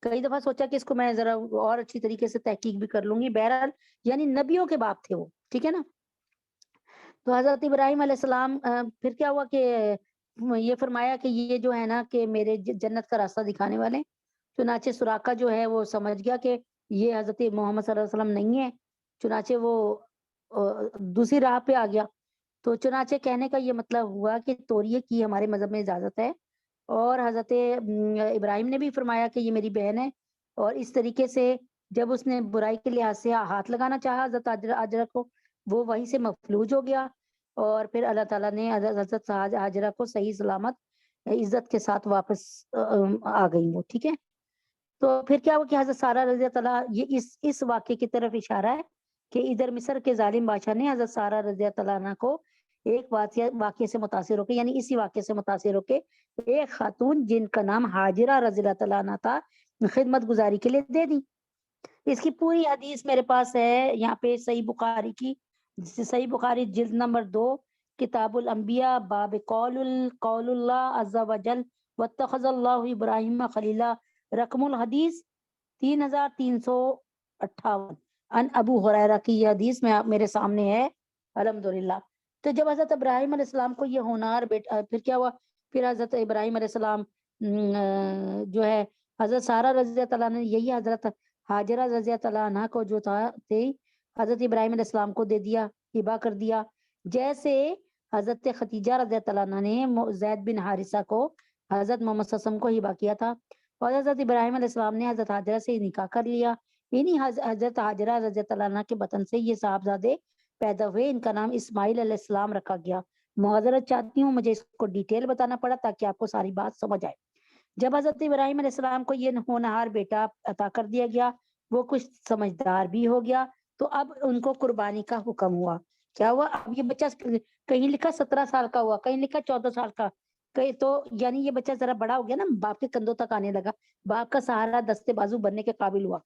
کئی دفعہ سوچا کہ اس کو میں ذرا اور اچھی طریقے سے تحقیق بھی کر لوں گی, بہرحال یعنی نبیوں کے باپ تھے وہ, ٹھیک ہے نا. تو حضرت ابراہیم علیہ السلام پھر کیا ہوا کہ یہ فرمایا کہ یہ جو ہے نا کہ میرے جنت کا راستہ دکھانے والے. چنانچہ سراقہ جو ہے وہ سمجھ گیا کہ یہ حضرت محمد صلی اللہ علیہ وسلم نہیں ہے, چنانچہ وہ دوسری راہ پہ آ گیا. تو چنانچہ کہنے کا یہ مطلب ہوا کہ توریے کی ہمارے مذہب میں اجازت ہے, اور حضرت ابراہیم نے بھی فرمایا کہ یہ میری بہن ہے, اور اس طریقے سے جب اس نے برائی کے لحاظ سے ہاتھ لگانا چاہا حضرت حاجرہ کو, وہ وہیں سے مفلوج ہو گیا, اور پھر اللہ تعالیٰ نے حضرت حاجرہ کو صحیح سلامت عزت کے ساتھ واپس آ گئی وہ, ٹھیک ہے. تو پھر کیا ہوا کہ حضرت سارہ رضی اللہ عنہ, یہ اس واقعے کی طرف اشارہ ہے کہ ادھر مصر کے ظالم بادشاہ نے حضرت سارہ رضی اللہ عنہ کو ایک واقعے سے متاثر ہو کے, یعنی اسی واقعے سے متاثر ہو کے ایک خاتون جن کا نام حاجرہ رضی اللہ عنہ تھا خدمت گزاری کے لیے دے دی. اس کی پوری حدیث میرے پاس ہے یہاں پہ صحیح بخاری کی, صحیح بخاری جلد نمبر 2 کتاب الانبیاء باب قول اللہ عز وجل واتخذ اللہ ابراہیم خلیلا, رقم الحدیث 3358, ان ابو ہریرہ کی یہ حدیث میں میرے سامنے ہے الحمدللہ. تو جب حضرت ابراہیم علیہ السلام کو یہ ہونہار بیٹا, پھر کیا ہوا, پھر حضرت ابراہیم علیہ السلام جو ہے حضرت سارہ رضی اللہ عنہ نے یہی حضرت حاجرہ رضی اللہ عنہ کو جو تھے حضرت ابراہیم علیہ السلام کو دے دیا, ہبہ کر دیا, جیسے حضرت ختیجہ رضی اللہ عنہ نے زید بن حارثہ کو حضرت محمد صلی اللہ علیہ وسلم کو ہبہ کیا تھا, اور حضرت ابراہیم علیہ السلام نے حضرت حاجرہ سے نکاح کر لیا. انہی حضرت حاجرہ رضی اللہ عنہ کے بطن سے یہ صاحبزادے پیدا ہوئے, ان کا نام اسماعیل علیہ السلام رکھا گیا. معذرت چاہتی ہوں, مجھے اس کو ڈیٹیل بتانا پڑا تاکہ آپ کو ساری بات سمجھ آئے. جب حضرت ابراہیم علیہ السلام کو یہ ہونہار بیٹا عطا کر دیا گیا, وہ کچھ سمجھدار بھی ہو گیا, تو اب ان کو قربانی کا حکم ہوا. کیا ہوا؟ اب یہ بچہ کہیں لکھا 17 سال کا ہوا، کہیں لکھا 14 سال کا، کہیں تو یعنی یہ بچہ ذرا بڑا ہو گیا نا، باپ کے کندھوں تک آنے لگا، باپ کا سہارا دستے بازو بننے کے قابل ہوا۔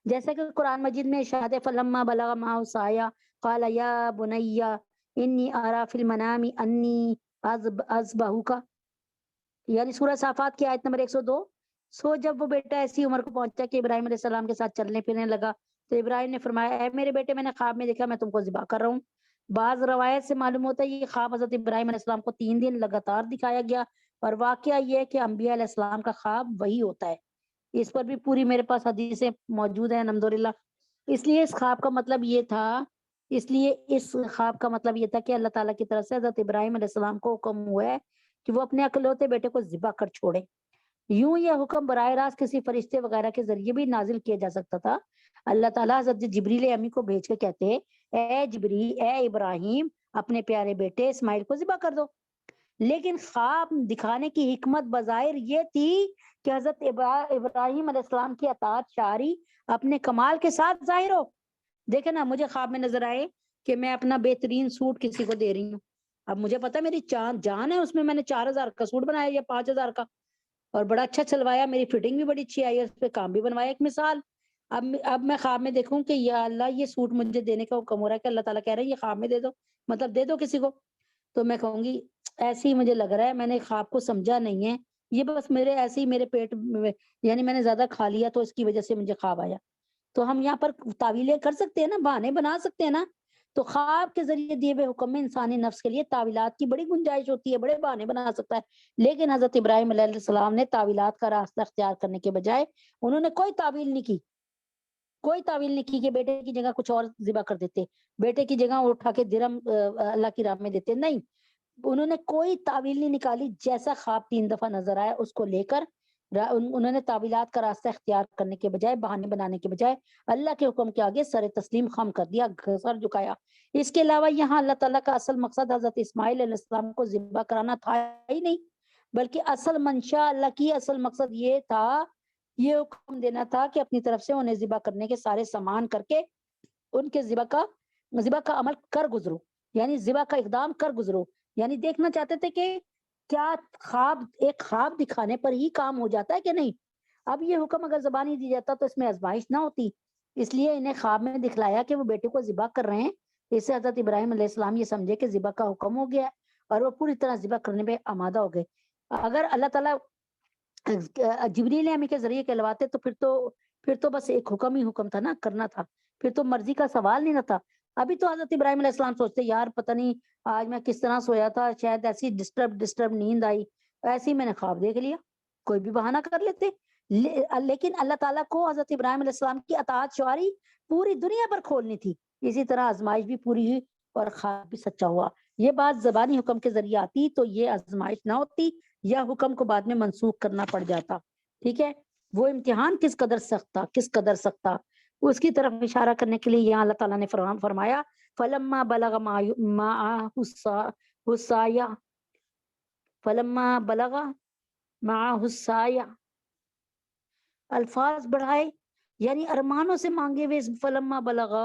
جیسا کہ قرآن مجید میں ارشاد ہے فلما بلغ معه السعي قال یا بني انی ارى فی المنام انی اذبحک، یعنی سورہ صافات کی آیت نمبر 102۔ سو جب وہ بیٹا ایسی عمر کو پہنچا کہ ابراہیم علیہ السلام کے ساتھ چلنے پھرنے لگا تو ابراہیم نے فرمایا اے میرے بیٹے میں نے خواب میں دیکھا میں تم کو ذبح کر رہا ہوں۔ بعض روایت سے معلوم ہوتا ہے یہ خواب حضرت ابراہیم علیہ السلام کو 3 دن لگاتار دکھایا گیا، اور واقعہ یہ ہے کہ انبیاء علیہ السلام کا خواب وہی ہوتا ہے۔ اس پر بھی پوری میرے پاس حدیثیں موجود ہیں الحمدللہ۔ اس لیے اس خواب کا مطلب یہ تھا، اس لیے اس خواب کا مطلب یہ تھا کہ اللہ تعالیٰ کی طرف سے حضرت ابراہیم علیہ السلام کو حکم ہوا ہے کہ وہ اپنے اکلوتے بیٹے کو ذبح کر چھوڑیں۔ یوں یہ حکم براہ راست کسی فرشتے وغیرہ کے ذریعے بھی نازل کیا جا سکتا تھا۔ اللہ تعالیٰ حضرت جبریل امی کو بھیج کے کہتے اے جبریل، اے ابراہیم، اپنے پیارے بیٹے اسماعیل کو ذبح کر دو۔ لیکن خواب دکھانے کی حکمت بظاہر یہ تھی کہ حضرت ابراہیم علیہ السلام کی اطاعت شعری اپنے کمال کے ساتھ ظاہر ہو۔ دیکھیں نا، مجھے خواب میں نظر آئے کہ میں اپنا بہترین سوٹ کسی کو دے رہی ہوں، اب مجھے پتا میری جان ہے اس میں نے 4000 کا سوٹ بنایا یا 5000 کا، اور بڑا اچھا چلوایا، میری فٹنگ بھی بڑی اچھی آئی ہے، اس پہ کام بھی بنوایا، ایک مثال۔ اب میں خواب میں دیکھوں کہ یا اللہ یہ سوٹ مجھے دینے کا حکم ہو رہا ہے کہ اللہ تعالیٰ کہہ رہے ہیں یہ خواب میں دے دو، مطلب دے دو کسی کو، تو میں کہوں گی ایسے ہی مجھے لگ رہا ہے، میں نے خواب کو سمجھا نہیں ہے، یہ بس میرے ایسے ہی میرے پیٹ میں یعنی میں نے زیادہ کھا لیا تو اس کی وجہ سے مجھے خواب آیا۔ تو ہم یہاں پر تعویلیں کر سکتے ہیں نا، بہانے بنا سکتے ہیں نا۔ تو خواب کے ذریعے دیے ہوئے حکم میں انسانی نفس کے لیے تعویلات کی بڑی گنجائش ہوتی ہے، بڑے بہانے بنا سکتا ہے، لیکن حضرت ابراہیم علیہ السلام نے تعویلات کا راستہ اختیار کرنے کے بجائے انہوں نے کوئی تعویل نہیں کی، کوئی تعویل نہیں کی کہ بیٹے کی جگہ کچھ اور ذبح کر دیتے، بیٹے کی جگہ اٹھا کے درہم اللہ کی راہ میں دیتے، نہیں، انہوں نے کوئی تعویل نہیں نکالی، جیسا خواب 3 دفعہ نظر آیا اس کو لے کر انہوں نے تعویلات کا راستہ اختیار کرنے کے بجائے، بہانے بنانے کے بجائے اللہ کے حکم کے آگے سر تسلیم خم کر دیا، سر جھکایا۔ اس کے علاوہ یہاں اللہ تعالیٰ کا اصل مقصد حضرت اسماعیل علیہ السلام کو ذبح کرانا تھا ہی نہیں، بلکہ اصل منشا اللہ کی اصل مقصد یہ تھا، یہ حکم دینا تھا کہ اپنی طرف سے انہیں ذبح کرنے کے سارے سامان کر کے ان کے ذبح کا عمل کر گزرو، یعنی ذبح کا اقدام کر گزرو، یعنی دیکھنا چاہتے تھے کہ کیا ایک خواب دکھانے پر ہی کام ہو جاتا ہے کہ نہیں۔ اب یہ حکم اگر زبانی دی جاتا تو اس میں آزمائش نہ ہوتی، اس لیے انہیں خواب میں دکھلایا کہ وہ بیٹے کو ذبح کر رہے ہیں، اس سے حضرت ابراہیم علیہ السلام یہ سمجھے کہ ذبح کا حکم ہو گیا اور وہ پوری طرح ذبح کرنے پہ آمادہ ہو گئے۔ اگر اللہ تعالیٰ جبریل امی کے ذریعے کہلواتے تو پھر تو بس ایک حکم ہی حکم تھا نا، کرنا تھا، پھر تو مرضی کا سوال نہیں نہ تھا۔ ابھی تو حضرت ابراہیم علیہ السلام سوچتے یار پتہ نہیں آج میں کس طرح سویا تھا، شاید ایسی ڈسٹرب نیند آئی، ایسی میں نے خواب دیکھ لیا، کوئی بھی بہانہ کر لیتے۔ لیکن اللہ تعالیٰ کو حضرت ابراہیم علیہ السلام کی اطاعت شعاری پوری دنیا پر کھولنی تھی، اسی طرح آزمائش بھی پوری ہوئی اور خواب بھی سچا ہوا۔ یہ بات زبانی حکم کے ذریعے آتی تو یہ آزمائش نہ ہوتی، یا حکم کو بعد میں منسوخ کرنا پڑ جاتا۔ ٹھیک ہے، وہ امتحان کس قدر سخت تھا اس کی طرف اشارہ کرنے کے لیے یہاں اللہ تعالیٰ نے فرمایا فلما بلغ معه السعي فلما بلغ معه السعي، الفاظ بڑھائے، یعنی ارمانوں سے مانگے ہوئے فلما بلغ،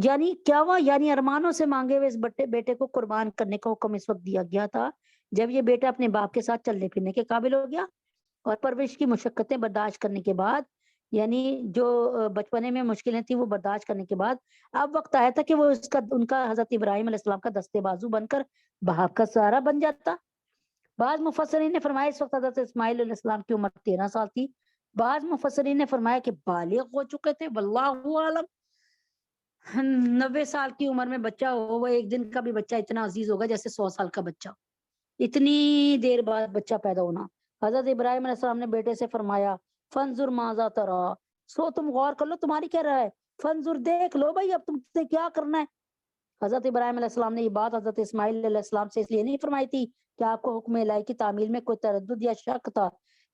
یعنی کیا ہوا، یعنی ارمانوں سے مانگے ہوئے اس بیٹے کو قربان کرنے کا حکم اس وقت دیا گیا تھا جب یہ بیٹا اپنے باپ کے ساتھ چلنے پھرنے کے قابل ہو گیا، اور پرورش کی مشقتیں برداشت کرنے کے بعد، یعنی جو بچپنے میں مشکلیں تھیں وہ برداشت کرنے کے بعد اب وقت آیا تھا کہ وہ ان کا حضرت ابراہیم علیہ السلام کا دستے بازو بن کر باپ کا سہارا بن جاتا۔ بعض مفسرین نے فرمایا اس وقت حضرت اسماعیل علیہ السلام کی عمر 13 سال تھی، بعض مفسرین نے فرمایا کہ بالغ ہو چکے تھے، واللہ عالم۔ 90 سال کی عمر میں بچہ ہو، وہ ایک دن کا بھی بچہ اتنا عزیز ہوگا جیسے 100 سال کا بچہ، اتنی دیر بعد بچہ پیدا ہونا۔ حضرت ابراہیم علیہ السلام نے بیٹے سے فرمایا فنظر ماذا ترا، سو تم غور کر لو تمہاری کیا رائے ہے، فنظر دیکھ لو بھائی اب تم سے کیا کرنا ہے۔ حضرت ابراہیم علیہ السلام نے یہ بات حضرت اسماعیل علیہ السلام سے اس لیے نہیں فرمائی تھی کہ آپ کو حکم الہی کی تعمیل میں کوئی تردد یا شک تھا،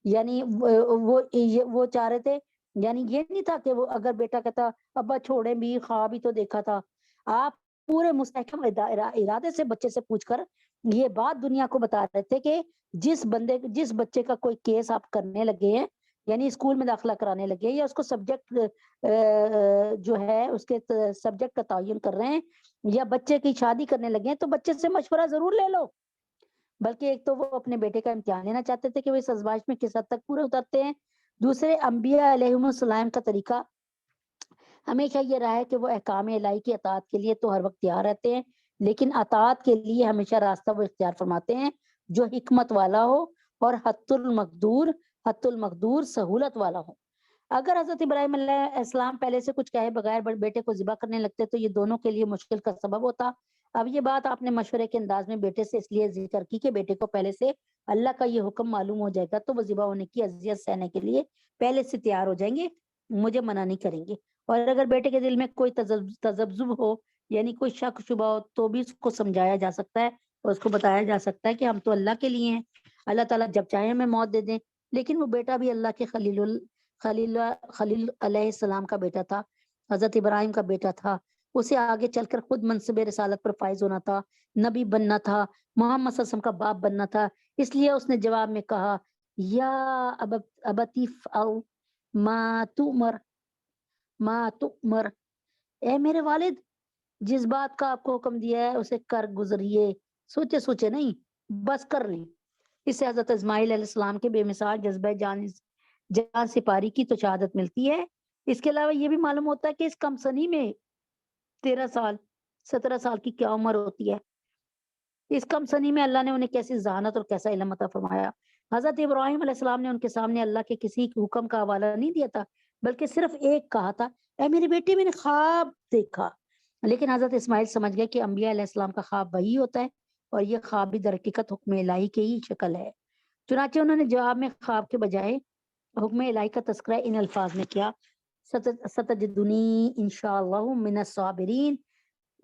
یعنی وہ چاہ رہے تھے، یعنی یہ نہیں تھا کہ وہ اگر بیٹا کہتا ابا چھوڑیں بھی، خواب ہی تو دیکھا تھا، آپ پورے مستحکم ارادے سے بچے سے پوچھ کر یہ بات دنیا کو بتا رہے تھے کہ جس بچے کا کوئی کیس آپ کرنے لگے ہیں یعنی اسکول میں داخلہ کرانے لگے یا اس کو سبجیکٹ جو ہے اس کے سبجیکٹ کا تعین کر رہے ہیں یا بچے کی شادی کرنے لگے ہیں تو بچے سے مشورہ ضرور لے لو. بلکہ ایک تو وہ اپنے بیٹے کا امتحان لینا چاہتے تھے کہ وہ اس ازمائش میں کس حد تک پورے اترتے ہیں. دوسرے انبیاء علیہم السلام کا طریقہ ہمیشہ یہ رہا ہے کہ وہ احکام الہی کی اطاعت کے لیے تو ہر وقت تیار رہتے ہیں، لیکن اطاعت کے لیے ہمیشہ راستہ وہ اختیار فرماتے ہیں جو حکمت والا ہو اور حت المقدور سہولت والا ہو. اگر حضرت ابراہیم علیہ السلام پہلے سے کچھ کہے بغیر بیٹے کو ذبح کرنے لگتے تو یہ دونوں کے لیے مشکل کا سبب ہوتا. اب یہ بات آپ نے مشورے کے انداز میں بیٹے سے اس لیے ذکر کی کہ بیٹے کو پہلے سے اللہ کا یہ حکم معلوم ہو جائے گا تو وہ ذبح ہونے کی اذیت سہنے کے لیے پہلے سے تیار ہو جائیں گے، مجھے منع نہیں کریں گے. اور اگر بیٹے کے دل میں کوئی تذبذب ہو یعنی کوئی شک شبہ ہو تو بھی اس کو سمجھایا جا سکتا ہے اور اس کو بتایا جا سکتا ہے کہ ہم تو اللہ کے لیے ہیں، اللہ تعالیٰ جب چاہے ہمیں موت دے دیں. لیکن وہ بیٹا بھی اللہ کے خلیل علیہ السلام کا بیٹا تھا، حضرت ابراہیم کا بیٹا تھا. اسے آگے چل کر خود منصب رسالت پر فائز ہونا تھا، نبی بننا تھا، محمد صلی اللہ علیہ وسلم کا باپ بننا تھا. اس لیے اس نے جواب میں کہا یا ابتی فعل ما تؤمر ما تؤمر، اے میرے والد جس بات کا آپ کو حکم دیا ہے اسے کر گزریے، سوچے سوچے نہیں بس کر لیں. اس سے حضرت اسماعیل علیہ السلام کے بے مثال جذبہ جان سپاری کی تو شہادت ملتی ہے. اس کے علاوہ یہ بھی معلوم ہوتا ہے کہ اس کم سنی میں 13 سال 17 سال کی کیا عمر ہوتی ہے. اس کم سنی میں اللہ نے انہیں کیسی ذہانت اور کیسا علم عطا فرمایا. حضرت ابراہیم علیہ السلام نے ان کے سامنے اللہ کے کسی حکم کا حوالہ نہیں دیا تھا بلکہ صرف ایک کہا تھا، اے میرے بیٹے میں نے خواب دیکھا. لیکن حضرت اسماعیل سمجھ گئے کہ انبیاء علیہ السلام کا خواب وہی ہوتا ہے اور یہ خواب بھی در حقیقت حکم الہی کی ہی شکل ہے. چنانچہ انہوں نے جواب میں خواب کے بجائے حکم الہی کا تذکرہ ان الفاظ میں کیا، ستجدنی انشاءاللہ من الصابرین،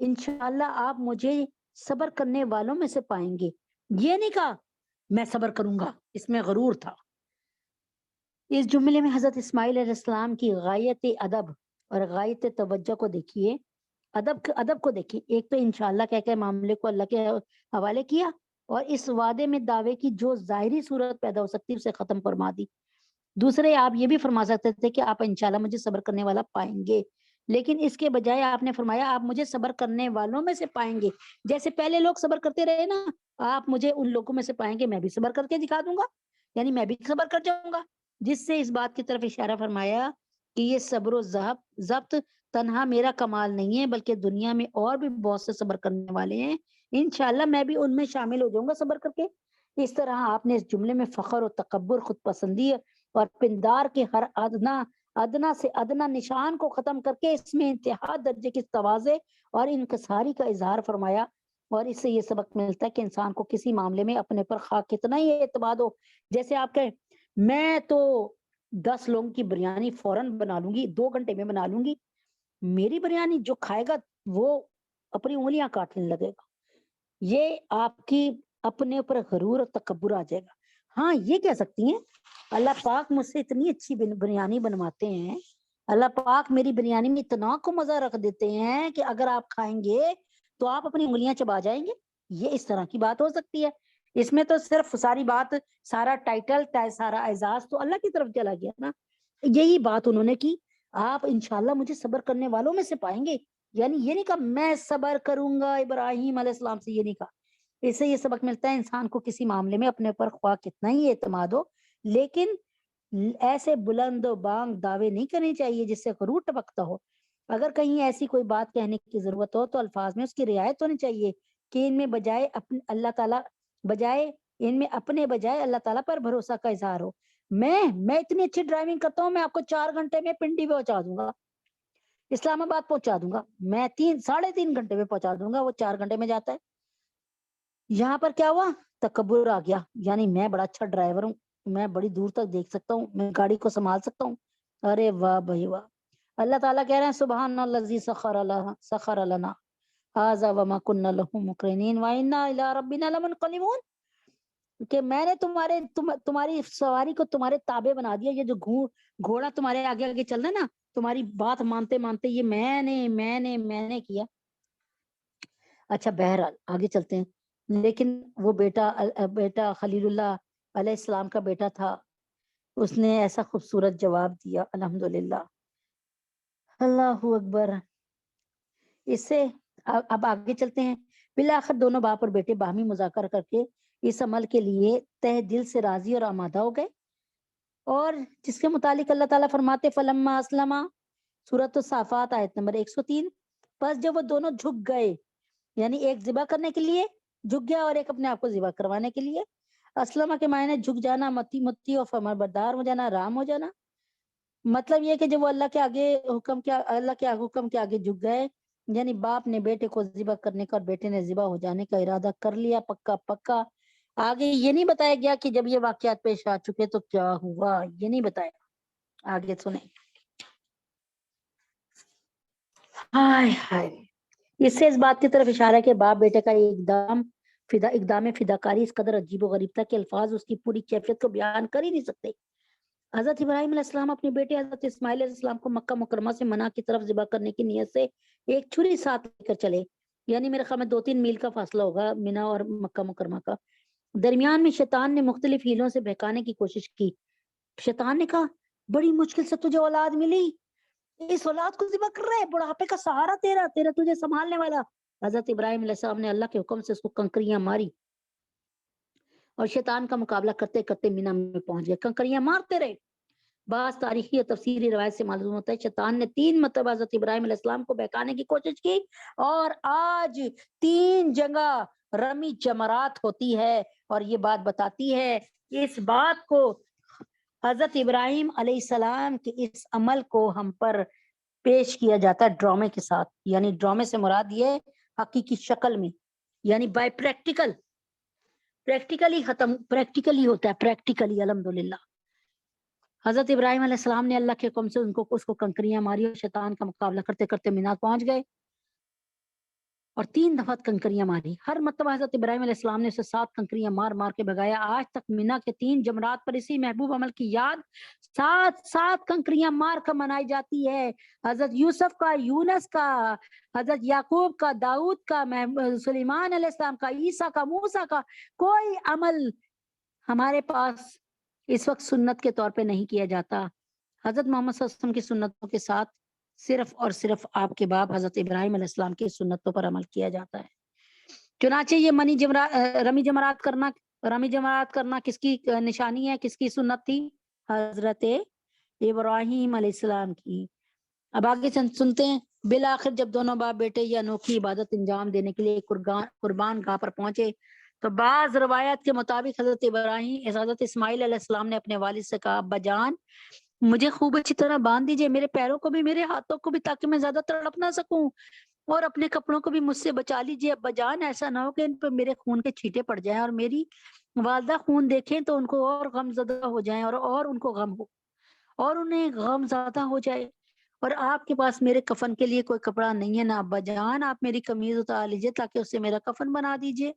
انشاءاللہ آپ مجھے صبر کرنے والوں میں سے پائیں گے. یہ نہیں کہا میں صبر کروں گا، اس میں غرور تھا. اس جملے میں حضرت اسماعیل علیہ السلام کی غایت ادب اور غایت توجہ کو دیکھیے، ادب کو دیکھیے. ایک تو انشاءاللہ کہہ کے معاملے کو اللہ کے حوالے کیا اور اس وعدے میں دعوے کی جو ظاہری صورت پیدا ہو سکتی اسے ختم فرما دی. دوسرے آپ یہ بھی فرما سکتے تھے کہ آپ انشاءاللہ مجھے صبر کرنے والا پائیں گے، لیکن اس کے بجائے آپ نے فرمایا آپ مجھے صبر کرنے والوں میں سے پائیں گے. جیسے پہلے لوگ صبر کرتے رہے نا، آپ مجھے ان لوگوں میں سے پائیں گے، میں بھی صبر کر کے دکھا دوں گا، یعنی میں بھی صبر کر جاؤں گا. جس سے اس بات کی طرف اشارہ فرمایا کہ یہ صبر و ضبط تنہا میرا کمال نہیں ہے بلکہ دنیا میں اور بھی بہت سے صبر کرنے والے ہیں، انشاءاللہ میں بھی ان میں شامل ہو جاؤں گا صبر کر کے. اس طرح آپ نے اس جملے میں فخر و تکبر، خود پسندی اور پندار کے ہر ادنا سے ادنا نشان کو ختم کر کے اس میں انتہا درجے کی تواضع اور انکساری کا اظہار فرمایا. اور اس سے یہ سبق ملتا ہے کہ انسان کو کسی معاملے میں اپنے پر خواہ کتنا ہی اعتماد ہو، جیسے آپ کہیں میں تو 10 لوگوں کی بریانی فوراً بنا لوں گی، 2 گھنٹے میں بنا لوں گی، میری بریانی جو کھائے گا وہ اپنی انگلیاں کاٹنے لگے گا. یہ آپ کی اپنے اوپر غرور اور تکبر آ جائے گا. ہاں یہ کہہ سکتی ہیں اللہ پاک مجھ سے اتنی اچھی بریانی بنواتے ہیں، اللہ پاک میری بریانی میں اتنا کو مزہ رکھ دیتے ہیں کہ اگر آپ کھائیں گے تو آپ اپنی انگلیاں چبا جائیں گے. یہ اس طرح کی بات ہو سکتی ہے. اس میں تو صرف ساری بات، سارا ٹائٹل، سارا اعزاز تو اللہ کی طرف چلا گیا نا. یہی بات انہوں نے کی، آپ انشاءاللہ مجھے صبر کرنے والوں میں سے پائیں گے، یعنی یہ نہیں کہا میں صبر کروں گا ابراہیم علیہ السلام سے، یہ نہیں کہا. اس سے یہ سبق ملتا ہے انسان کو کسی معاملے میں اپنے پر خواہ کتنا ہی اعتماد ہو لیکن ایسے بلند و بانگ دعوے نہیں کرنے چاہیے جس سے غرور ٹپکتا ہو. اگر کہیں ایسی کوئی بات کہنے کی ضرورت ہو تو الفاظ میں اس کی رعایت ہونی چاہیے کہ ان میں اپنے بجائے اللہ تعالیٰ پر بھروسہ کا اظہار ہو. میں اتنی اچھی ڈرائیونگ کرتا ہوں، میں آپ کو 4 گھنٹے میں پنڈی پہنچا دوں گا، اسلام آباد پہنچا دوں گا، میں 3.5 گھنٹے میں پہنچا دوں گا، وہ 4 گھنٹے میں جاتا ہے. یہاں پر کیا ہوا؟ تکبر آ گیا، یعنی میں بڑا اچھا ڈرائیور ہوں، میں بڑی دور تک دیکھ سکتا ہوں، میں گاڑی کو سنبھال سکتا ہوں. ارے واہ بھائی واہ. اللہ تعالیٰ کہہ رہے ہیں سبحان الذی سخر لنا ھذا وما كنا له مقرنین وانا الی ربنا لمنقلبون، کہ میں نے تمہاری سواری کو تمہارے تابع بنا دیا. یہ جو گھوڑا تمہارے آگے آگے چل رہا ہے نا، تمہاری بات مانتے مانتے، یہ میں نے کیا. اچھا بہرحال آگے چلتے ہیں. لیکن وہ بیٹا خلیل اللہ علیہ السلام کا بیٹا تھا، اس نے ایسا خوبصورت جواب دیا، الحمدللہ، اللہ اکبر۔ اس سے اب آگے چلتے ہیں۔ بالآخر دونوں باپ اور بیٹے باہمی مذاکرہ کر کے اس عمل کے لیے تہ دل سے راضی اور آمادہ ہو گئے، اور جس کے متعلق اللہ تعالیٰ فرماتے فلما اسلما، سورۃ الصافات آیت نمبر 103، پس جب وہ دونوں جھک گئے، یعنی ایک ذبح کرنے کے لیے جھک گیا اور ایک اپنے آپ کو ذبح کروانے کے لیے۔ اسلمہ کے معنی جھک جانا، متی متی اور فرمانبردار ہو جانا، رام ہو جانا۔ مطلب یہ کہ جب وہ اللہ کے آگے حکم کے آگے جھک گئے، یعنی باپ نے بیٹے کو ذبح کرنے کا اور بیٹے نے ذبح ہو جانے کا ارادہ کر لیا پکا پکا۔ آگے یہ نہیں بتایا گیا کہ جب یہ واقعات پیش آ چکے تو کیا ہوا، یہ نہیں بتایا، آگے سنیں۔ ہائے ہائے، اس سے اس بات کی طرف اشارہ ہے کہ باپ بیٹے کا اقدام فداکاری اس قدر عجیب و غریب تھا کہ الفاظ اس کی پوری کیفیت کو بیان کر ہی نہیں سکتے۔ حضرت ابراہیم علیہ السلام اپنے بیٹے حضرت اسماعیل علیہ السلام کو مکہ مکرمہ سے منع کی طرف ذبح کرنے کی نیت سے ایک چھری ساتھ لے کر چلے، یعنی میرے خیال میں 2-3 میل کا فاصلہ ہوگا مینا اور مکہ مکرمہ کا۔ درمیان میں شیطان نے مختلف ہیلوں سے بہکانے کی کوشش کی۔ شیطان نے کہا بڑی مشکل سے تجھے اولاد ملی، اس اولاد کو ذبح کر رہے، بڑھاپے کا سہارا تیرا تجھے سنبھالنے والا۔ حضرت ابراہیم علیہ السلام نے اللہ کے حکم سے اس کو کنکریاں ماری اور شیطان کا مقابلہ کرتے کرتے مینا میں پہنچ گئے، کنکریاں مارتے رہے۔ بعض تاریخی اور تفسیری روایت سے معلوم ہوتا ہے شیطان نے 3 مرتبہ حضرت ابراہیم علیہ السلام کو بہکانے کی کوشش کی، اور آج 3 جگہ رمی جمرات ہوتی ہے، اور یہ بات بتاتی ہے اس بات کو حضرت ابراہیم علیہ السلام کے اس عمل کو ہم پر پیش کیا جاتا ہے ڈرامے کے ساتھ، یعنی ڈرامے سے مراد یہ حقیقی شکل میں، یعنی بائی پریکٹیکلی ہوتا ہے، پریکٹیکلی الحمدللہ۔ حضرت ابراہیم علیہ السلام نے اللہ کے حکم سے اس کو کنکریاں ماری اور شیطان کا مقابلہ کرتے کرتے مینا پہنچ گئے اور 3 دفعہ کنکریاں ماری۔ ہر مرتبہ حضرت ابراہیم علیہ السلام نے اسے 7 کنکریاں مار مار کے بھگایا۔ آج تک مینا کے 3 جمرات پر اسی محبوب عمل کی یاد 7 کنکریاں مار کر منائی جاتی ہے۔ حضرت یوسف کا، یونس کا، حضرت یعقوب کا، داؤد کا، سلیمان علیہ السلام کا، عیسیٰ کا، موسیٰ کا، کوئی عمل ہمارے پاس اس وقت سنت کے طور پہ نہیں کیا جاتا۔ حضرت محمد صلی اللہ علیہ وسلم کی سنتوں کے ساتھ صرف اور صرف آپ کے باپ حضرت ابراہیم علیہ السلام کی سنتوں پر عمل کیا جاتا ہے۔ چنانچہ یہ رمی جمرات کرنا کس کی نشانی ہے، کس کی سنت تھی؟ حضرت ابراہیم علیہ السلام کی۔ اب آگے سنتے ہیں۔ بالآخر جب دونوں باپ بیٹے یہ انوکھی عبادت انجام دینے کے لیے قربان گاہ پر پہنچے تو بعض روایات کے مطابق حضرت اسماعیل علیہ السلام نے اپنے والد سے کہا ابا جان مجھے خوب اچھی طرح باندھ دیجئے، میرے پیروں کو بھی میرے ہاتھوں کو بھی، تاکہ میں زیادہ تڑپ نہ سکوں، اور اپنے کپڑوں کو بھی مجھ سے بچا لیجئے ابا جان، ایسا نہ ہو کہ ان پر میرے خون کے چھینٹے پڑ جائیں اور میری والدہ خون دیکھیں تو ان کو اور غم زدہ ہو جائیں اور ان کو غم ہو اور انہیں غم زدہ ہو جائے، اور آپ کے پاس میرے کفن کے لیے کوئی کپڑا نہیں ہے نا ابا جان، آپ میری قمیض اتار لیجئے تاکہ اس سے میرا کفن بنا دیجئے۔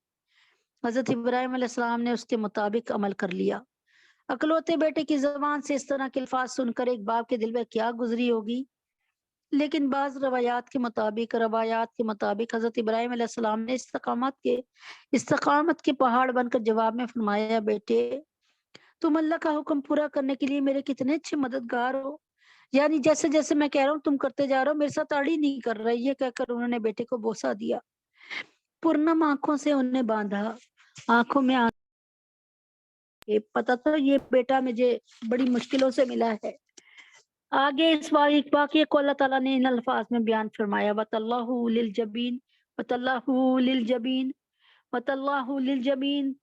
حضرت ابراہیم علیہ السلام نے اس کے مطابق عمل کر لیا۔ اکلوتے بیٹے کی زبان سے اس طرح کے الفاظ سن کر ایک باپ کے دل میں کیا گزری ہوگی، لیکن بعض روایات کے مطابق حضرت ابراہیم علیہ السلام نے استقامت کے پہاڑ بن کر جواب میں فرمایا بیٹے تم اللہ کا حکم پورا کرنے کے لیے میرے کتنے اچھے مددگار ہو، یعنی جیسے جیسے میں کہہ رہا ہوں تم کرتے جا رہے ہو، میرے ساتھ اڑی نہیں کر رہے۔ یہ کہہ کر انہوں نے بیٹے کو بوسہ دیا، پرنم آنکھوں سے انہیں باندھا، آنکھوں میں پتا تو یہ بیٹا مجھے بڑی مشکلوں سے ملا ہے۔ آگے اس واقعے کو اللہ تعالیٰ نے ان الفاظ میں بیان فرمایا وَتَاللَّهُ لِلْجَبِينِ وَتَاللَّهُ لِلْجَبِينِ وَتَاللَّهُ لِلْجَبِينِ،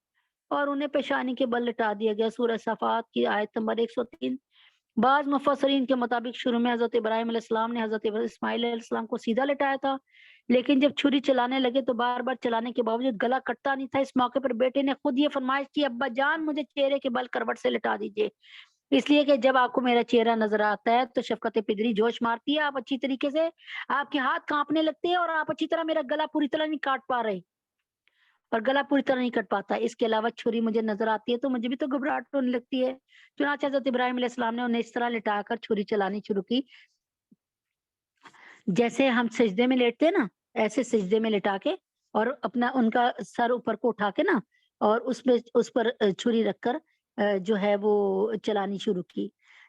اور انہیں پیشانی کے بل لٹا دیا گیا۔ سورہ صافات کی آیت نمبر 103۔ بعض مفسرین کے مطابق شروع میں حضرت ابراہیم علیہ السلام نے حضرت اسماعیل علیہ السلام کو سیدھا لٹایا تھا، لیکن جب چھری چلانے لگے تو بار بار چلانے کے باوجود گلا کٹتا نہیں تھا۔ اس موقع پر بیٹے نے خود یہ فرمائش کی ابا جان مجھے چہرے کے بل کروٹ سے لٹا دیجئے، اس لیے کہ جب آپ کو میرا چہرہ نظر آتا ہے تو شفقت پدری جوش مارتی ہے، آپ اچھی طریقے سے آپ کے ہاتھ کانپنے لگتے ہیں اور آپ اچھی طرح میرا گلا پوری طرح نہیں کاٹ پا رہے، اور گلا پوری طرح نہیں کٹ پاتا۔ اس کے علاوہ چھری مجھے نظر آتی ہے تو مجھے بھی تو گھبراہٹ ہونے لگتی ہے۔ چنانچہ حضرت ابراہیم علیہ السلام نے انہیں اس طرح لٹا کر چھری چلانی شروع کی جیسے ہم سجدے میں لیٹتے ہیں نا، ایسے سجدے میں لٹا کے اور اپنا ان کا سر اوپر کو اٹھا کے نا، اور اس پر چھری رکھ کر جو ہے وہ چلانی شروع کی۔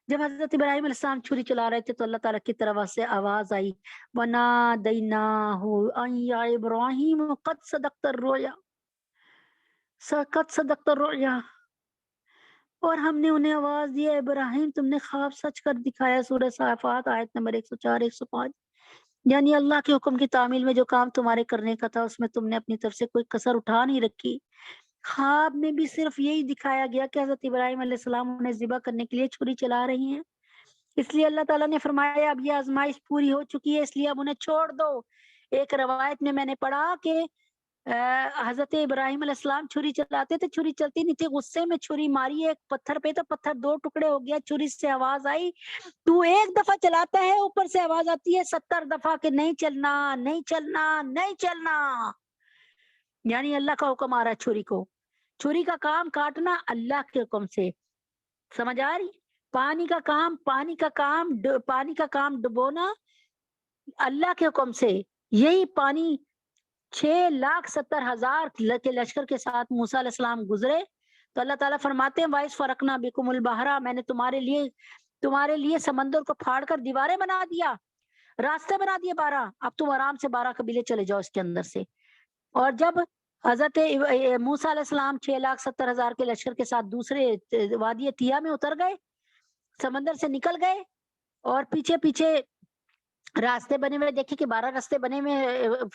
جب حضرت ابراہیم علیہ السلام چھری چلا رہے تھے تو اللہ تعالیٰ کی طرف سے آواز آئی، وَنَادَيْنَاهُ أَن يَا إِبْرَاهِيمُ قَدْ صَدَقْتَ الرُّؤْيَا، اور ہم نے انہیں آواز دیا، ابراہیم تم نے خواب سچ کر دکھایا۔ سورہ صافات آیت نمبر 104 105۔ یعنی اللہ کے حکم کی تعمیل میں جو کام تمہارے کرنے کا تھا اس میں تم نے اپنی طرف سے کوئی کسر اٹھا نہیں رکھی۔ خواب میں بھی صرف یہی دکھایا گیا کہ حضرت ابراہیم علیہ السلام انہیں ذبح کرنے کے لیے چھری چلا رہی ہیں، اس لیے اللہ تعالیٰ نے فرمایا اب یہ آزمائش پوری ہو چکی ہے، اس لیے اب انہیں چھوڑ دو۔ ایک روایت میں نے پڑھا کہ حضرت ابراہیم علیہ السلام چھری چلاتے تھے، چھری چلتی نہیں تھی، غصے میں چھری ماری ایک پتھر پہ تو پتھر 2 ٹکڑے ہو گیا۔ چھری سے آواز آئی، تو ایک دفعہ چلاتا ہے، اوپر سے آواز آتی ہے 70 دفعہ کہ نہیں چلنا نہیں چلنا نہیں چلنا۔ یعنی اللہ کا حکم آ رہا ہے چھری کو، چھری کا کام کاٹنا اللہ کے حکم سے، سمجھ آ رہی؟ پانی کا کام ڈبونا اللہ کے حکم سے۔ یہی پانی 6,70,000 کے لشکر کے ساتھ موسیٰ علیہ السلام گزرے تو اللہ تعالیٰ فرماتے ہیں وَإِذْ فَرَقْنَا بِكُمُ الْبَحْرَ، میں نے تمہارے لیے سمندر کو پھاڑ کر دیواریں بنا دیا، راستے بنا دیے 12، اب تم آرام سے 12 قبیلے چلے جاؤ اس کے اندر سے۔ اور جب حضرت موسیٰ علیہ السلام 6,70,000 کے لشکر کے ساتھ دوسرے وادی تیہ میں اتر گئے، سمندر سے نکل گئے، اور پیچھے پیچھے راستے بنے ہوئے دیکھے کہ 12 راستے بنے ہوئے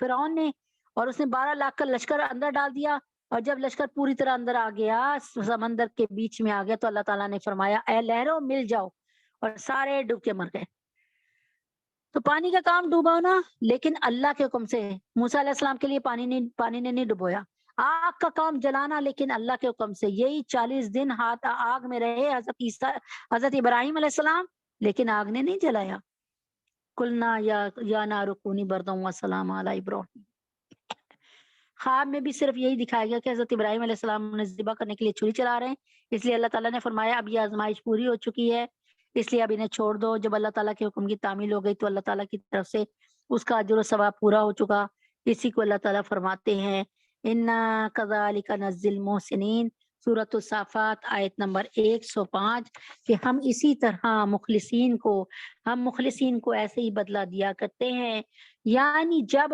فرعون نے، اور اس نے 12 لاکھ کا لشکر اندر ڈال دیا، اور جب لشکر پوری طرح اندر آ گیا، سمندر کے بیچ میں آ گیا، تو اللہ تعالیٰ نے فرمایا اے لہروں مل جاؤ، اور سارے ڈوب کے مر گئے۔ تو پانی کا کام ڈوبانا لیکن اللہ کے حکم سے، موسیٰ علیہ السلام کے لیے پانی نے نہیں ڈبویا۔ آگ کا کام جلانا لیکن اللہ کے حکم سے، یہی 40 دن ہاتھ آگ میں رہے حضرت ابراہیم علیہ السلام، لیکن آگ نے نہیں جلایا۔ قلنا یا نار کونی بردا وسلام علی ابراہیم۔ خواب میں بھی صرف یہی دکھایا گیا کہ حضرت ابراہیم علیہ السلام انہیں ذبح کرنے کے لیے چھری چلا رہے ہیں، اس لیے اللہ تعالیٰ نے فرمایا اب یہ آزمائش پوری ہو چکی ہے، اس لیے اب انہیں چھوڑ دو۔ جب اللہ تعالیٰ کے حکم کی تعمیل ہو گئی تو اللہ تعالیٰ کی طرف سے اس کا اجر و ثواب پورا ہو چکا۔ اسی کو اللہ تعالیٰ فرماتے ہیں انا کذالک نجزی المحسنین، سورۃ الصافات آیت نمبر 105، کہ ہم اسی طرح مخلصین کو ایسے ہی بدلہ دیا کرتے ہیں۔ یعنی جب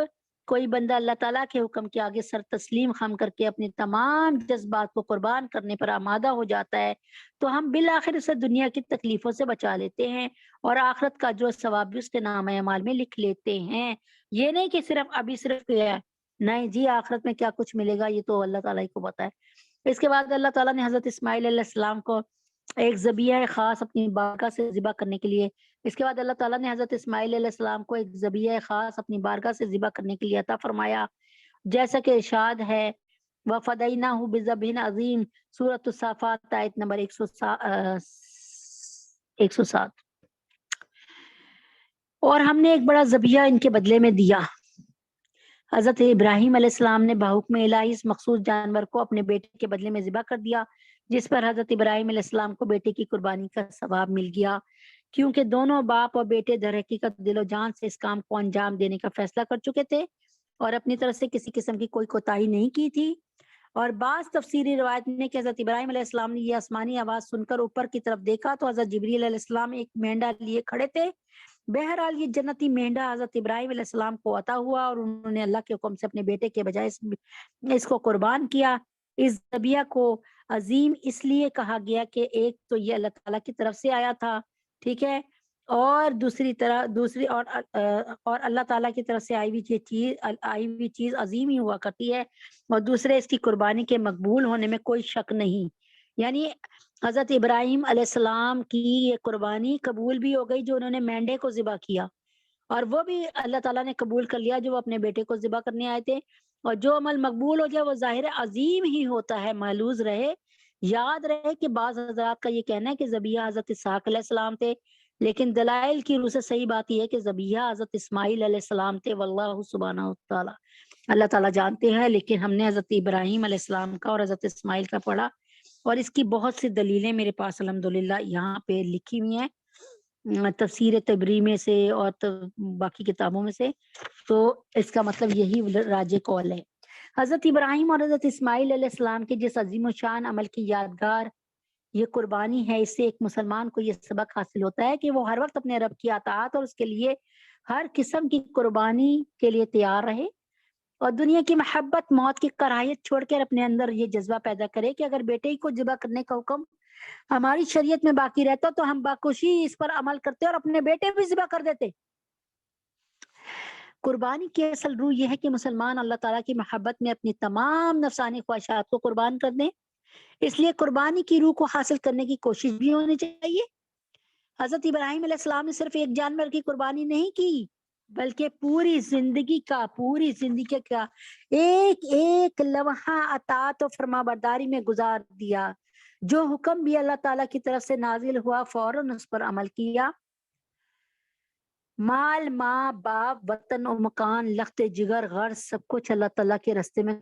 کوئی بندہ اللہ تعالیٰ کے حکم کے آگے سر تسلیم خم کر کے اپنے تمام جذبات کو قربان کرنے پر آمادہ ہو جاتا ہے تو ہم بالآخر اسے دنیا کی تکلیفوں سے بچا لیتے ہیں، اور آخرت کا جو ثواب بھی اس کے نامہ اعمال میں لکھ لیتے ہیں۔ یہ نہیں کہ صرف کیا ہے، نہیں جی، آخرت میں کیا کچھ ملے گا یہ تو اللہ تعالیٰ ہی کو پتا ہے۔ اس کے بعد اللہ تعالیٰ نے حضرت اسماعیل علیہ السلام کو ایک ذبیحہ خاص اپنی بارگاہ سے ذبح کرنے کے لیے حضرت اسماعیل علیہ السلام کو ایک ذبیحہ خاص اپنی بارگاہ سے ذبح کرنے کے لیے عطا فرمایا، جیسا کہ ارشاد ہے وَفَدَيْنَاهُ بِذَبْحٍ عَظِيمٍ، سورۃ الصافات آیت نمبر 107۔ اور ہم نے ایک بڑا ذبیحہ ان کے بدلے میں دیا۔ حضرت ابراہیم علیہ السلام نے بحکم الہی اس مخصوص جانور کو اپنے بیٹے کے بدلے میں ذبح کر دیا، جس پر حضرت ابراہیم علیہ السلام کو بیٹے کی قربانی کا ثواب مل گیا، کیونکہ دونوں باپ اور بیٹے در حقیقت دل و جان سے اس کام کو انجام دینے کا فیصلہ کر چکے تھے اور اپنی طرف سے کسی قسم کی کوئی کوتاہی نہیں کی تھی۔ اور بعض تفسیری روایت میں کہ حضرت ابراہیم علیہ السلام نے یہ آسمانی آواز سن کر اوپر کی طرف دیکھا تو حضرت جبریل علیہ السلام ایک مینڈا لیے کھڑے تھے۔ بہرحال یہ جنتی مینڈا حضرت ابراہیم علیہ السلام کو عطا ہوا اور انہوں نے اللہ کے حکم سے اپنے بیٹے کے بجائے اس کو قربان کیا۔ اس ذبیحہ کو عظیم اس لیے کہا گیا کہ ایک تو یہ اللہ تعالیٰ کی طرف سے آیا تھا، ٹھیک ہے، اور دوسری اور اللہ تعالیٰ کی طرف سے آئی ہوئی چیز عظیم ہی ہوا کرتی ہے، اور دوسرے اس کی قربانی کے مقبول ہونے میں کوئی شک نہیں۔ یعنی حضرت ابراہیم علیہ السلام کی یہ قربانی قبول بھی ہو گئی جو انہوں نے مینڈے کو ذبح کیا، اور وہ بھی اللہ تعالیٰ نے قبول کر لیا جو وہ اپنے بیٹے کو ذبح کرنے آئے تھے، اور جو عمل مقبول ہو جائے وہ ظاہر عظیم ہی ہوتا ہے، محلوظ رہے۔ یاد رہے کہ بعض حضرات کا یہ کہنا ہے کہ ذبیحہ حضرت اسحاق علیہ السلام تھے، لیکن دلائل کی روح سے صحیح بات یہ ہے کہ ذبیحہ حضرت اسماعیل علیہ السلام تھے، واللہ سبحانہ تعالیٰ، اللہ تعالیٰ جانتے ہیں، لیکن ہم نے حضرت ابراہیم علیہ السلام کا اور حضرت اسماعیل کا پڑھا، اور اس کی بہت سی دلیلیں میرے پاس الحمدللہ یہاں پہ لکھی ہوئی ہیں تفسیر تبری میں سے اور باقی کتابوں میں سے، تو اس کا مطلب یہی راج قول ہے۔ حضرت ابراہیم اور حضرت اسماعیل علیہ السلام کے جس عظیم و شان عمل کی یادگار یہ قربانی ہے، اس سے ایک مسلمان کو یہ سبق حاصل ہوتا ہے کہ وہ ہر وقت اپنے رب کی اطاعت اور اس کے لیے ہر قسم کی قربانی کے لیے تیار رہے، اور دنیا کی محبت، موت کی کراہیت چھوڑ کر اپنے اندر یہ جذبہ پیدا کرے کہ اگر بیٹے کو ذبح کرنے کا حکم ہماری شریعت میں باقی رہتا تو ہم باخوشی اس پر عمل کرتے اور اپنے بیٹے بھی ذبح کر دیتے۔ قربانی کی اصل روح یہ ہے کہ مسلمان اللہ تعالیٰ کی محبت میں اپنی تمام نفسانی خواہشات کو قربان کر دیں، اس لیے قربانی کی روح کو حاصل کرنے کی کوشش بھی ہونی چاہیے۔ حضرت ابراہیم علیہ السلام نے صرف ایک جانور کی قربانی نہیں کی، بلکہ پوری زندگی کا ایک ایک لمحہ اطاعت و فرما برداری میں گزار دیا، جو حکم بھی اللہ تعالیٰ کی طرف سے نازل ہوا فوراً اس پر عمل کیا۔ مال، ماں باپ، وطن و مکان، لخت جگر، غرض سب کچھ اللہ تعالیٰ کے راستے میں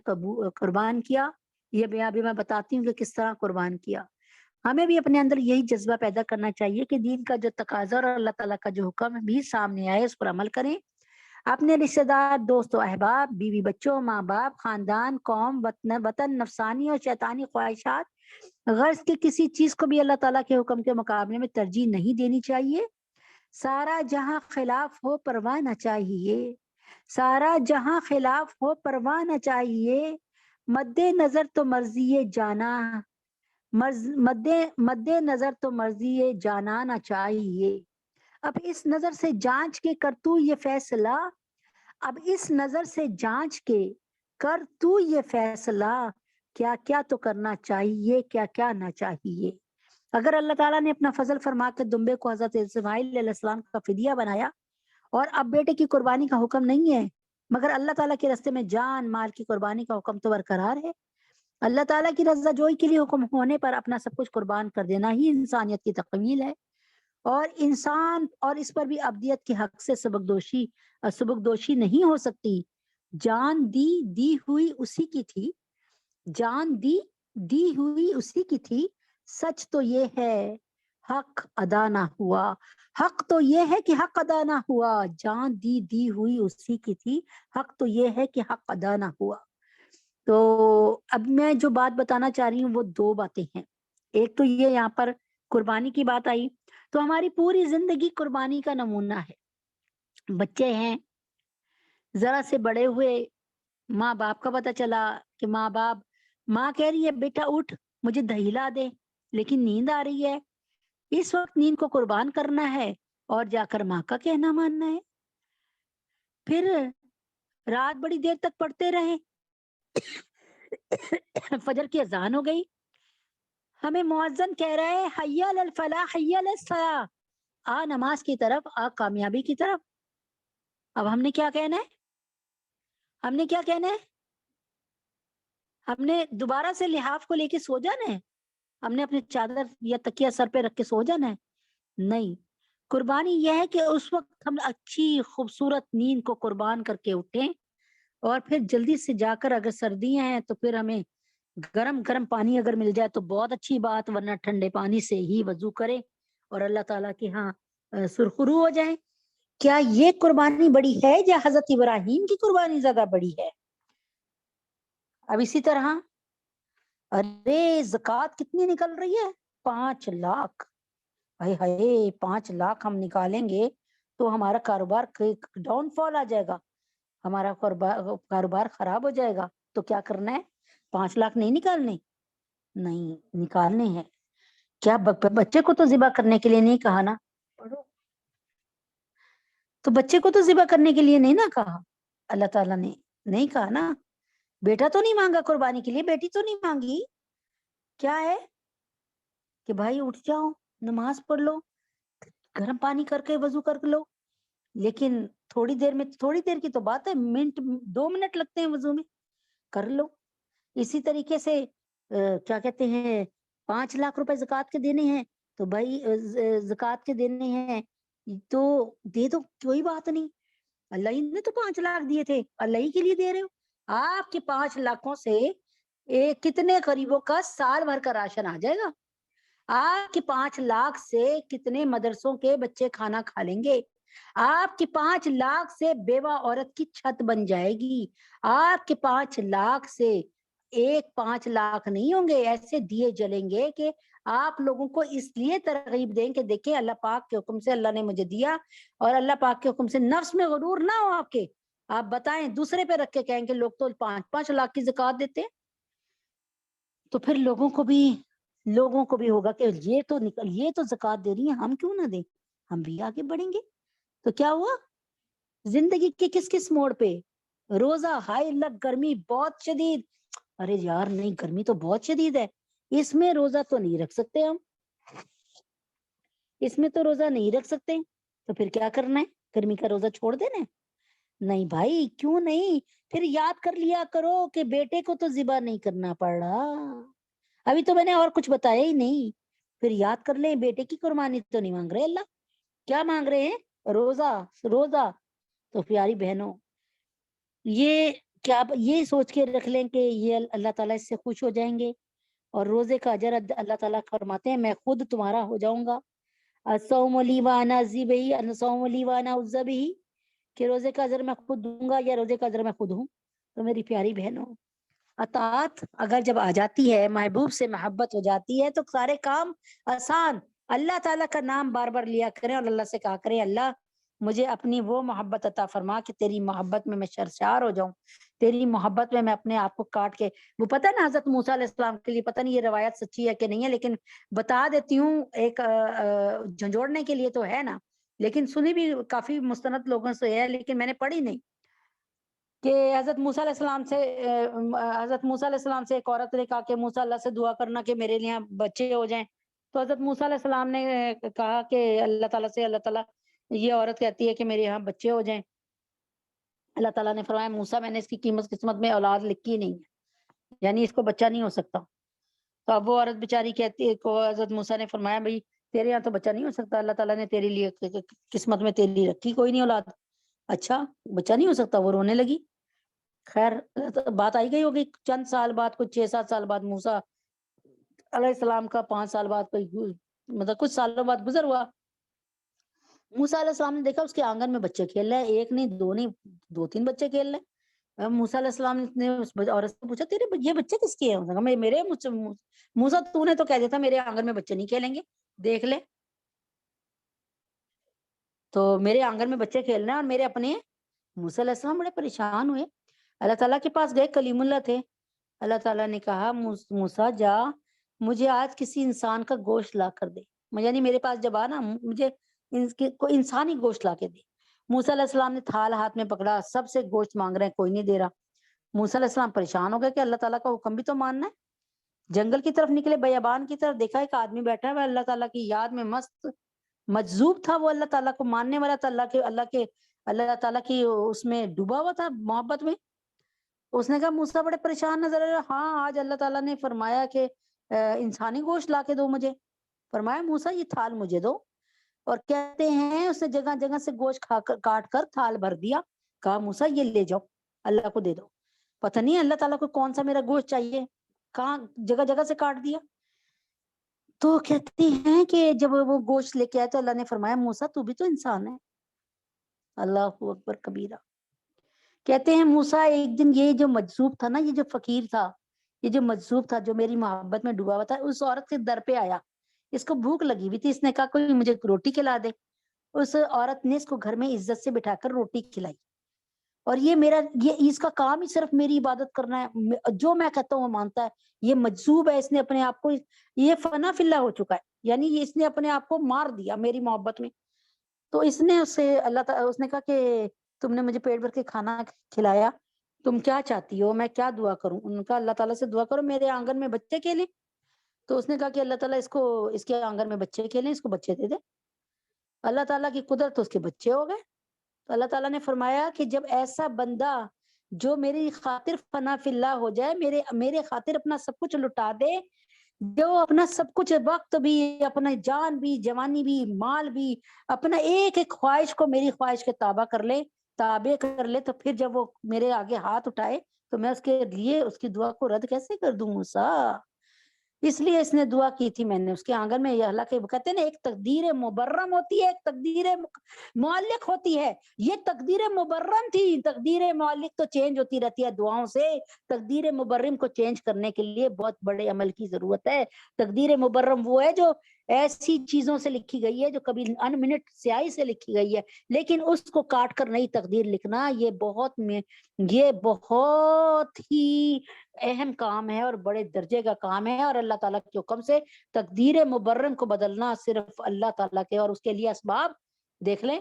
قربان کیا۔ یہ بھی میں بتاتی ہوں کہ کس طرح قربان کیا۔ ہمیں بھی اپنے اندر یہی جذبہ پیدا کرنا چاہیے کہ دین کا جو تقاضا اور اللہ تعالیٰ کا جو حکم بھی سامنے آئے اس پر عمل کریں۔ اپنے رشتہ دار، دوست و احباب، بیوی بچوں، ماں باپ، خاندان، قوم، وطن، نفسانی اور شیطانی خواہشات، غرض کی کسی چیز کو بھی اللہ تعالیٰ کے حکم کے مقابلے میں ترجیح نہیں دینی چاہیے۔ سارا جہاں خلاف ہو پرواہ نہ چاہیے، سارا جہاں خلاف ہو پرواہ نہ چاہیے، مد نظر تو مرضی جانا، مد نظر تو مرضی جانا نہ چاہیے۔ اب اس نظر سے جانچ کے کر تو یہ فیصلہ، اب اس نظر سے جانچ کے کر تو یہ فیصلہ، کیا کیا تو کرنا چاہیے، کیا کیا نہ چاہیے۔ اگر اللہ تعالیٰ نے اپنا فضل فرما کے دمبے کو حضرت اسماعیل علیہ السلام کا فدیہ بنایا اور اب بیٹے کی قربانی کا حکم نہیں ہے، مگر اللہ تعالیٰ کے راستے میں جان مال کی قربانی کا حکم تو برقرار ہے۔ اللہ تعالیٰ کی رضا جوئی کے لیے حکم ہونے پر اپنا سب کچھ قربان کر دینا ہی انسانیت کی تکمیل ہے، اور انسان اور اس پر بھی ابدیت کے حق سے سبکدوشی نہیں ہو سکتی۔ جان دی ہوئی اسی کی تھی، جان دی ہوئی اسی کی تھی، سچ تو یہ ہے حق ادا نہ ہوا، حق تو یہ ہے کہ حق ادا نہ ہوا، جان دی ہوئی اسی کی تھی، حق تو یہ ہے کہ حق ادا نہ ہوا۔ تو اب میں جو بات بتانا چاہ رہی ہوں وہ دو باتیں ہیں۔ ایک تو یہ یہاں پر قربانی کی بات آئی، تو ہماری پوری زندگی قربانی کا نمونہ ہے۔ بچے ہیں، ذرا سے بڑے ہوئے، ماں باپ کا پتہ چلا کہ ماں کہہ رہی ہے بیٹا اٹھ مجھے دہلا دے، لیکن نیند آ رہی ہے، اس وقت نیند کو قربان کرنا ہے اور جا کر ماں کا کہنا ماننا ہے۔ پھر رات بڑی دیر تک پڑھتے رہے، فجر کی اذان ہو گئی، ہمیں مؤذن کہہ رہا ہے حی علی الفلاح حی علی الصلاح، آ نماز کی طرف، آ کامیابی کی طرف۔ اب ہم نے کیا کہنا ہے؟ ہم نے کیا کہنا ہے؟ ہم نے دوبارہ سے لحاف کو لے کے سو جانا ہے؟ ہم نے اپنی چادر یا تکیہ سر پہ رکھ کے سو جانا ہے؟ نہیں، قربانی یہ ہے کہ اس وقت ہم اچھی خوبصورت نیند کو قربان کر کے اٹھیں، اور پھر جلدی سے جا کر، اگر سردیاں ہیں تو پھر ہمیں گرم گرم پانی اگر مل جائے تو بہت اچھی بات، ورنہ ٹھنڈے پانی سے ہی وضو کرے اور اللہ تعالیٰ کے ہاں سرخرو ہو جائیں۔ کیا یہ قربانی بڑی ہے یا حضرت ابراہیم کی قربانی زیادہ بڑی ہے؟ اب اسی طرح ارے زکوٰۃ کتنی نکل رہی ہے؟ 5 لاکھ۔ ہائے ہائے 5 لاکھ ہم نکالیں گے تو ہمارا کاروبار ڈاؤن فال آ جائے گا، ہمارا کاروبار خراب ہو جائے گا۔ تو کیا کرنا ہے؟ 5 لاکھ نہیں نکالنے؟ نہیں، نکالنے ہیں۔ کیا بچے کو تو ذبح کرنے کے لیے نہیں کہا نا؟ تو بچے کو تو ذبح کرنے کے لیے نہیں نا کہا، اللہ تعالیٰ نے نہیں کہا نا۔ بیٹا تو نہیں مانگا قربانی کے لیے، بیٹی تو نہیں مانگی۔ کیا ہے کہ بھائی اٹھ جاؤ، نماز پڑھ لو، گرم پانی کر کے وضو کر لو، لیکن تھوڑی دیر کی تو بات ہے، 2 منٹ لگتے ہیں وضو میں، کر لو۔ اسی طریقے سے کیا کہتے ہیں 5 لاکھ روپے زکوٰۃ کے دینے ہیں تو بھائی زکوٰۃ کے دینے ہیں تو دے دو، کوئی بات نہیں، اللہ ہی نے تو 5 لاکھ دیے تھے، اللہ ہی کے لیے دے رہے ہو۔ آپ کے 5 لاکھوں سے کتنے غریبوں کا سال بھر کا راشن آ جائے گا؟ آپ کے 5 لاکھ سے کتنے مدرسوں کے بچے کھانا کھا لیں گے؟ آپ کے 5 لاکھ سے بیوہ عورت کی چھت بن جائے گی۔ آپ کے 5 لاکھ سے 5 لاکھ نہیں ہوں گے، ایسے دیے جلیں گے کہ آپ لوگوں کو اس لیے ترغیب دیں کہ دیکھیں اللہ پاک کے حکم سے اللہ نے مجھے دیا، اور اللہ پاک کے حکم سے نفس میں غرور نہ ہو آپ کے. آپ بتائیں دوسرے پہ رکھ کے کہیں کہ لوگ تو 5-5 لاکھ کی زکوٰۃ دیتے ہیں، تو پھر لوگوں کو بھی ہوگا کہ یہ تو زکوٰۃ دے رہی ہیں، ہم کیوں نہ دیں، ہم بھی آگے بڑھیں گے. تو کیا ہوا زندگی کے کس موڑ پہ روزہ، ہائے اللہ گرمی بہت شدید، ارے یار نہیں گرمی تو بہت شدید ہے، اس میں روزہ تو نہیں رکھ سکتے ہم، اس میں تو روزہ نہیں رکھ سکتے، تو پھر کیا کرنا ہے، گرمی کا روزہ چھوڑ دینا ہے؟ نہیں بھائی کیوں نہیں، پھر یاد کر لیا کرو کہ بیٹے کو تو ذبح نہیں کرنا پڑ رہا، ابھی تو میں نے اور کچھ بتایا ہی نہیں، پھر یاد کر لیں بیٹے کی قربانی تو نہیں مانگ رہے اللہ، کیا مانگ رہے ہیں، روزہ. تو پیاری بہنوں یہ سوچ کے رکھ لیں کہ یہ اللہ تعالیٰ اس سے خوش ہو جائیں گے، اور روزے کا اجر اللہ تعالیٰ فرماتے ہیں میں خود تمہارا ہو جاؤں گا، الصوم لی وانا اجزی بہ، الصوم لی وانا اجزی بہ، کہ روزے کا اجر میں خود دوں گا یا روزے کا اجر میں خود ہوں. تو میری پیاری بہنوں اطاعت اگر جب آ جاتی ہے، محبوب سے محبت ہو جاتی ہے، تو سارے کام آسان. اللہ تعالیٰ کا نام بار بار لیا کریں اور اللہ سے کہا کریں اللہ مجھے اپنی وہ محبت عطا فرما کہ تیری محبت میں سرشار ہو جاؤں، تیری محبت میں اپنے آپ کو کاٹ کے، وہ پتہ ہے نا حضرت موسیٰ علیہ السلام کے لیے، پتہ نہیں یہ روایت سچی ہے کہ نہیں ہے لیکن بتا دیتی ہوں، ایک جھنجھوڑنے کے لیے تو ہے نا، لیکن سنی بھی کافی مستند لوگوں سے ہے لیکن میں نے پڑھی نہیں، کہ حضرت موسیٰ علیہ السلام سے ایک عورت نے کہا کہ موسیٰ اللہ سے دعا کرنا کہ میرے لیے بچے ہو جائیں، تو حضرت موسیٰ علیہ السلام نے کہا کہ اللہ تعالیٰ یہ عورت کہتی ہے کہ میرے یہاں بچے ہو جائیں، اللہ تعالیٰ نے فرمایا موسیٰ میں نے اس کی قسمت میں اولاد لکھی نہیں ہے، یعنی اس کو بچہ نہیں ہو سکتا. تو اب وہ عورت بیچاری کہتی ہے کو حضرت موسیٰ نے فرمایا بھائی تیرے یہاں تو بچہ نہیں ہو سکتا، اللہ تعالیٰ نے تیرے لیے قسمت میں تیرے لیے رکھی کوئی نہیں اولاد، اچھا بچہ نہیں ہو سکتا، وہ رونے لگی. خیر بات آئی گئی ہوگی، چند سال بعد کچھ 6-7 سال بعد موسیٰ علیہ السلام کا 5 سال بعد مطلب کچھ سالوں بعد گزر ہوا، موسیٰ علیہ السلام نے دیکھا اس کے آنگن میں بچے کھیل رہے ہیں، ایک نہیں دو نہیں 2-3 بچے کھیل رہے ہیں. موسیٰ علیہ السلام نے اس عورت سے پوچھا تیرے یہ بچے کس کے ہیں، میرے. موسیٰ تو نے تو کہہ دیتا میرے آنگن میں بچے نہیں کھیلیں گے، دیکھ لے تو میرے آنگن میں بچے کھیل رہے ہیں اور میرے اپنے ہیں. موسیٰ علیہ السلام بڑے پریشان ہوئے، اللہ تعالیٰ کے پاس گئے، کلیم اللہ تھے، اللہ تعالیٰ نے کہا موسیٰ جا مجھے آج کسی انسان کا گوشت لا کر دے، یعنی میرے پاس جب آنا مجھے کوئی انسانی گوشت لا کے دے. موسیٰ علیہ السلام نے تھال ہاتھ میں پکڑا، سب سے گوشت مانگ رہے ہیں کوئی نہیں دے رہا. موسیٰ علیہ السلام پریشان ہو گئے کہ اللہ تعالیٰ کا حکم بھی تو ماننا ہے. جنگل کی طرف نکلے، بیابان کی طرف، دیکھا ایک آدمی بیٹھا ہوا اللہ تعالیٰ کی یاد میں مست مجذوب تھا، وہ اللہ تعالیٰ کو ماننے والا تھا، اللہ تعالیٰ کی اس میں ڈوبا ہوا تھا محبت میں. اس نے کہا موسیٰ بڑے پریشان نظر آ رہے، ہاں آج اللہ تعالیٰ نے فرمایا کہ انسانی گوشت لا کے دو مجھے. فرمایا موسیٰ یہ تھال مجھے دو، اور کہتے ہیں اس نے جگہ جگہ سے گوشت کاٹ کر تھال بھر دیا، کہا موسیٰ یہ لے جاؤ اللہ کو دے دو. پتہ نہیں اللہ تعالیٰ کو کون سا میرا گوشت چاہیے، کہاں جگہ جگہ سے کاٹ دیا. تو کہتے ہیں کہ جب وہ گوشت لے کے آئے تو اللہ نے فرمایا موسیٰ تو بھی تو انسان ہے. اللہ اکبر کبیرہ. کہتے ہیں موسیٰ ایک دن یہ جو مجذوب تھا نا، یہ جو فقیر تھا، یہ جو مجذوب تھا جو میری محبت میں ڈوبا ہوا تھا، اس عورت کے در پہ آیا، اس کو بھوک لگی ہوئی تھی، اس نے کہا کوئی مجھے روٹی کھلا دے. اس عورت نے اس کو گھر میں عزت سے بٹھا کر روٹی کھلائی، اور یہ اس کا کام ہی صرف میری عبادت کرنا ہے، جو میں کہتا ہوں وہ مانتا ہے. یہ مجذوب ہے، اس نے اپنے آپ کو، یہ فنا فی اللہ ہو چکا ہے، یعنی اس نے اپنے آپ کو مار دیا میری محبت میں. تو اس نے اس نے کہا کہ تم نے مجھے پیٹ بھر کے کھانا کھلایا، تم کیا چاہتی ہو، میں کیا دعا کروں. ان کا اللہ تعالیٰ سے دعا کرو میرے آنگن میں بچے کھیلیں. تو اس نے کہا کہ اللہ تعالیٰ اس کے آنگن میں بچے کھیلیں، اس کو بچے دے دے. اللہ تعالیٰ کی قدرت تو اس کے بچے ہو گئے. تو اللہ تعالیٰ نے فرمایا کہ جب ایسا بندہ جو میری خاطر فنا فی اللہ ہو جائے، میرے خاطر اپنا سب کچھ لٹا دے، جو اپنا سب کچھ، وقت بھی، اپنا جان بھی، جوانی بھی، مال بھی، اپنا ایک ایک خواہش کو میری خواہش کے تابع کر لے، تو پھر جب وہ میرے آگے ہاتھ اٹھائے تو میں اس کے لیے اس کی دعا کو رد کیسے کر دوں موسیٰ. اس لیے اس نے دعا کی تھی، میں نے اس کے آنگن میں، یہ اللہ کے کہتے ہیں نا ایک تقدیر مبرم ہوتی ہے، ایک تقدیر معلق ہوتی ہے، یہ تقدیر مبرم تھی، تقدیر معلق تو چینج ہوتی رہتی ہے دعاؤں سے، تقدیر مبرم کو چینج کرنے کے لیے بہت بڑے عمل کی ضرورت ہے۔ تقدیر مبرم وہ ہے جو ایسی چیزوں سے لکھی گئی ہے جو کبھی ان منٹ سیاہی سے لکھی گئی ہے، لیکن اس کو کاٹ کر نئی تقدیر لکھنا یہ بہت ہی اہم کام ہے اور بڑے درجے کا کام ہے، اور اللہ تعالیٰ کے حکم سے تقدیر مبرم کو بدلنا صرف اللہ تعالیٰ کے، اور اس کے لیے اسباب دیکھ لیں،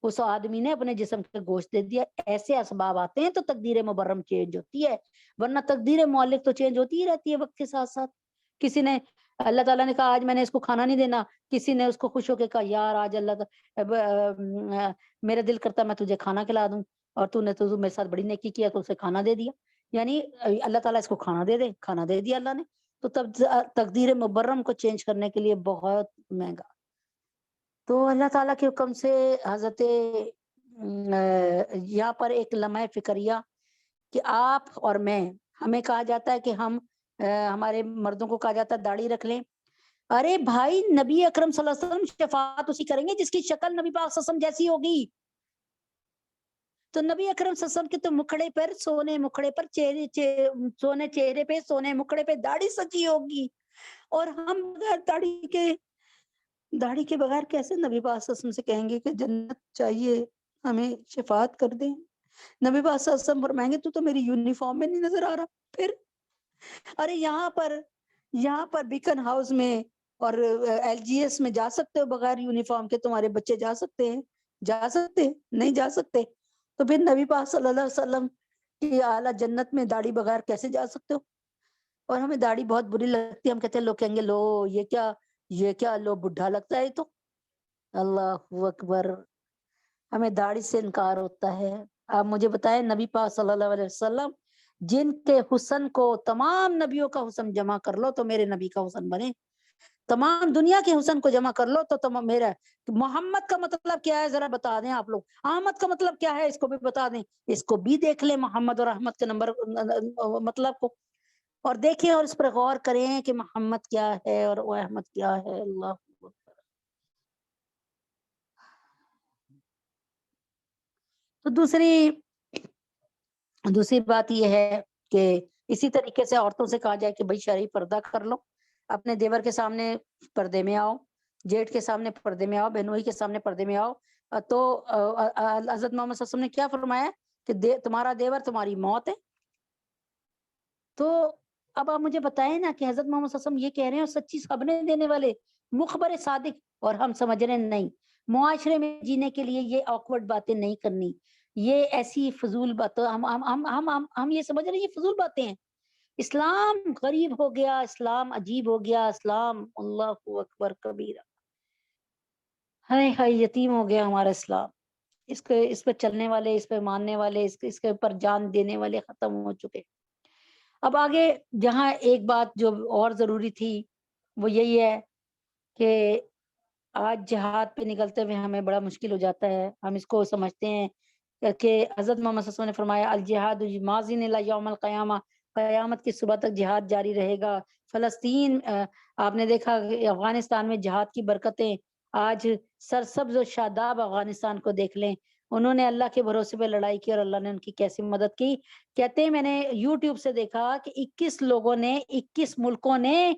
اس آدمی نے اپنے جسم کا گوشت دے دیا، ایسے اسباب آتے ہیں تو تقدیر مبرم چینج ہوتی ہے، ورنہ تقدیر معلق تو چینج ہوتی ہی رہتی ہے وقت کے ساتھ ساتھ۔ کسی نے، اللہ تعالیٰ نے کہا آج میں نے اس کو کھانا نہیں دینا، کسی نے اس کو خوش ہو کے کہا یار آج میرا دل کرتا میں تجھے کھانا کھلا دوں، اور تو نے تو میرے ساتھ بڑی نیکی کیا تو اسے کھانا دے دیا، یعنی اللہ تعالیٰ اس کو کھانا دے دے، کھانا دے دیا اللہ نے، تو تب تقدیر مبرم کو چینج کرنے کے لیے بہت مہنگا۔ تو اللہ تعالیٰ کے حکم سے حضرت یہاں پر ایک لمحہ فکریہ کہ آپ اور میں، ہمیں کہا جاتا ہے کہ ہم ہمارے مردوں کو کہا جاتا ہے داڑھی رکھ لیں، ارے بھائی نبی اکرم صلی اللہ علیہ وسلم شفاعت اسی کریں گے جس کی شکل نبی پاک صلی اللہ علیہ وسلم جیسی ہوگی، تو نبی اکرم صلی اللہ علیہ وسلم کے تو مکھڑے پر سونے، مکھڑے پر سونے چہرے پہ سونے، مکھڑے پہ داڑھی سچی ہوگی، اور ہم بغیر داڑھی کے بغیر کیسے نبی پاک صلی اللہ علیہ وسلم سے کہیں گے کہ جنت چاہیے ہمیں شفاعت کر دیں؟ نبی پاک صلی اللہ علیہ وسلم فرمائیں گے تو میری یونیفارم میں نہیں نظر آ رہا۔ پھر ارے یہاں پر بیکن ہاؤس میں اور ایل جی ایس میں جا سکتے ہو بغیر یونیفارم کے؟ تمہارے بچے جا سکتے ہیں؟ جا سکتے نہیں جا سکتے، تو پھر نبی پاک صلی اللہ علیہ وسلم کی اعلیٰ جنت میں داڑھی بغیر کیسے جا سکتے ہو؟ اور ہمیں داڑھی بہت بری لگتی ہے، ہم کہتے ہیں لوگ کہیں گے لو یہ کیا لو بڈھا لگتا ہے تو، اللہ اکبر، ہمیں داڑھی سے انکار ہوتا ہے۔ آپ مجھے بتائیں نبی پاک صلی اللہ علیہ وسلم جن کے حسن کو تمام نبیوں کا حسن جمع کر لو تو میرے نبی کا حسن بنے، تمام دنیا کے حسن کو جمع کر لو تو تمام میرا۔ محمد کا مطلب کیا ہے ذرا بتا دیں آپ لوگ، احمد کا مطلب کیا ہے اس کو بھی بتا دیں، اس کو بھی دیکھ لیں محمد اور احمد کے نمبر مطلب کو، اور دیکھیں اور اس پر غور کریں کہ محمد کیا ہے اور وہ احمد کیا ہے۔ اللہ تو دوسری بات یہ ہے کہ اسی طریقے سے عورتوں سے کہا جائے کہ بھائی شرعی پردہ کر لو، اپنے دیور کے سامنے پردے میں آؤ، جیٹ کے سامنے پردے میں آؤ، بہنوئی کے سامنے پردے میں آؤ۔ تو حضرت محمد صلی اللہ علیہ وسلم نے کیا فرمایا کہ تمہارا دیور تمہاری موت ہے۔ تو اب آپ مجھے بتائیں نا کہ حضرت محمد صلی اللہ علیہ وسلم یہ کہہ رہے ہیں اور سچی خبریں دینے والے مخبر صادق، اور ہم سمجھ رہے ہیں نہیں، معاشرے میں جینے کے لیے یہ آکورڈ باتیں نہیں کرنی، یہ ایسی فضول باتیں ہم یہ سمجھ رہے ہیں یہ فضول باتیں ہیں۔ اسلام غریب ہو گیا، اسلام عجیب ہو گیا، اسلام اللہ اکبر کبیرہ، ہائے ہائے یتیم ہو گیا ہمارا اسلام، اس پہ چلنے والے، اس پہ ماننے والے، اس کے اوپر جان دینے والے ختم ہو چکے۔ اب آگے جہاں ایک بات جو اور ضروری تھی وہ یہی ہے کہ آج جہاد پہ نکلتے ہوئے ہمیں بڑا مشکل ہو جاتا ہے، ہم اس کو سمجھتے ہیں کہ حضرت محمد صلی اللہ علیہ وسلم نے فرمایا الجہاد ماضین الی یوم القیامہ، قیامت کی صبح تک جہاد جاری رہے گا۔ فلسطین آپ نے دیکھا کہ افغانستان میں جہاد کی برکتیں، آج سرسبز و شاداب افغانستان کو دیکھ لیں، انہوں نے اللہ کے بھروسے پہ لڑائی کی اور اللہ نے ان کی کیسی مدد کی۔ کہتے ہیں میں نے یوٹیوب سے دیکھا کہ 21 لوگوں نے 21 ملکوں نے،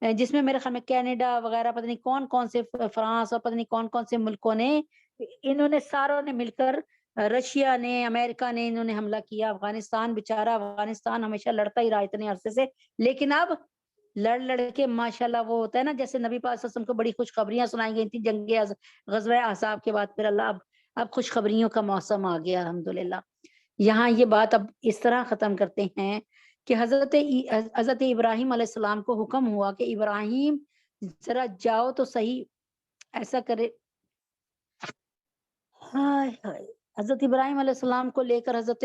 جس میں میرے خیال میں کینیڈا وغیرہ پتہ نہیں کون کون سے، فرانس اور پتہ نہیں کون کون سے ملکوں نے، انہوں نے ساروں نے مل کر، رشیا نے، امریکہ نے، انہوں نے حملہ کیا۔ افغانستان بیچارہ، افغانستان ہمیشہ لڑتا ہی رہا اتنے عرصے سے، لیکن اب لڑ کے ماشاءاللہ وہ ہوتا ہے نا جیسے نبی پاک صلی اللہ علیہ وسلم کو بڑی خوشخبریاں سنائی گئی تھی جنگ غزوہ احزاب کے بعد، پھر اللہ اب خوشخبریوں کا موسم آ گیا الحمدللہ۔ یہاں یہ بات اب اس طرح ختم کرتے ہیں کہ حضرت ابراہیم علیہ السلام کو حکم ہوا کہ ابراہیم ذرا جاؤ تو صحیح، ایسا کرے، ہائے ہائے، حضرت ابراہیم علیہ السلام کو لے کر حضرت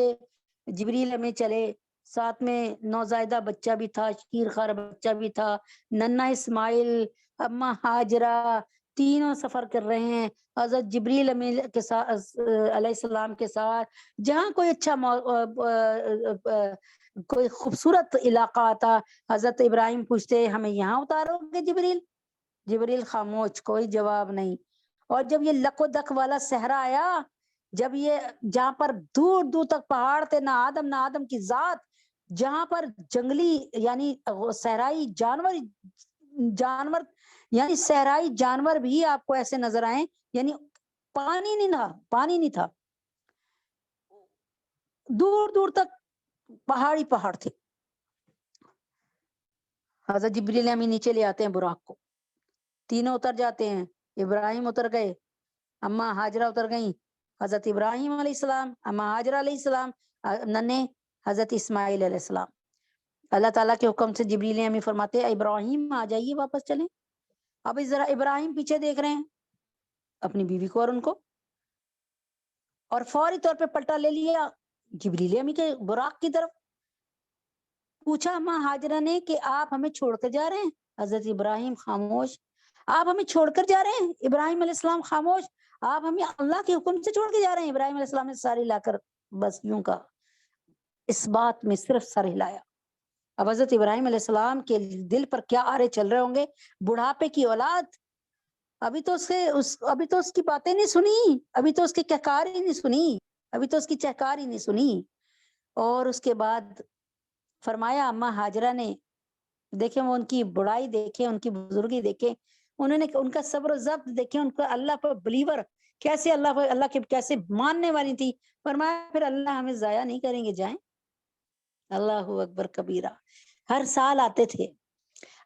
جبریل میں چلے، ساتھ میں نوزائیدہ بچہ بھی تھا، شیر خوار بچہ بھی تھا، ننا اسماعیل، اما ہاجرہ، تینوں سفر کر رہے ہیں حضرت جبریل کے ساتھ علیہ السلام کے ساتھ۔ جہاں کوئی اچھا کوئی خوبصورت علاقہ آتا، حضرت ابراہیم پوچھتے ہمیں یہاں اتارو گے جبریل؟ جبریل خاموش، کوئی جواب نہیں۔ اور جب یہ لک و دک والا صحرا آیا، جب یہ جہاں پر دور دور تک پہاڑ تھے، نہ آدم کی ذات، جہاں پر جنگلی یعنی صحرائی جانور یعنی صحرائی جانور بھی آپ کو ایسے نظر آئے، یعنی پانی نہیں تھا، دور دور تک پہاڑی پہاڑ تھے۔ حضرت جبریل امی نیچے لے آتے ہیں براق کو، تینوں اتر جاتے ہیں، ابراہیم اتر گئے، اما ہاجرہ اتر گئیں، حضرت ابراہیم علیہ السلام، اما ہاجرہ علیہ السلام، ننے حضرت اسماعیل علیہ السلام۔ اللہ تعالیٰ کے حکم سے جبریل امی فرماتے ہیں ابراہیم آ جائیے، واپس چلیں۔ اب ذرا ابراہیم پیچھے دیکھ رہے ہیں اپنی بیوی کو اور ان کو، اور فوری طور پہ پلٹا لے لیا جبریل امی کے براق کی طرف۔ پوچھا ماں ہاجرہ نے کہ آپ ہمیں چھوڑ کر جا رہے ہیں؟ حضرت ابراہیم خاموش۔ آپ ہمیں چھوڑ کر جا رہے ہیں؟ ابراہیم علیہ السلام خاموش۔ آپ ہمیں اللہ کے حکم سے چھوڑ کے جا رہے ہیں؟ ابراہیم علیہ السلام نے سر ہلا کر بس یوں کہا، اس بات میں صرف سر ہلایا۔ اب حضرت ابراہیم علیہ السلام کے دل پر کیا آرے چل رہے ہوں گے، بڑھاپے کی اولاد، ابھی تو اس کی باتیں نہیں سنی، ابھی تو اس کی کہکار ہی نہیں سنی، ابھی تو اس کی چہکار ہی نہیں سنی۔ اور اس کے بعد فرمایا اما ہاجرہ نے، دیکھیں وہ ان کی بڑائی دیکھیں، ان کی بزرگی دیکھیں، انہوں نے ان کا صبر و ضبط دیکھیں، ان کا اللہ پر بلیور کیسے، اللہ کے کیسے ماننے والی تھی۔ فرمایا پھر اللہ ہمیں ضائع نہیں کریں گے، جائیں۔ اللہ اکبر کبیرہ، ہر سال آتے تھے۔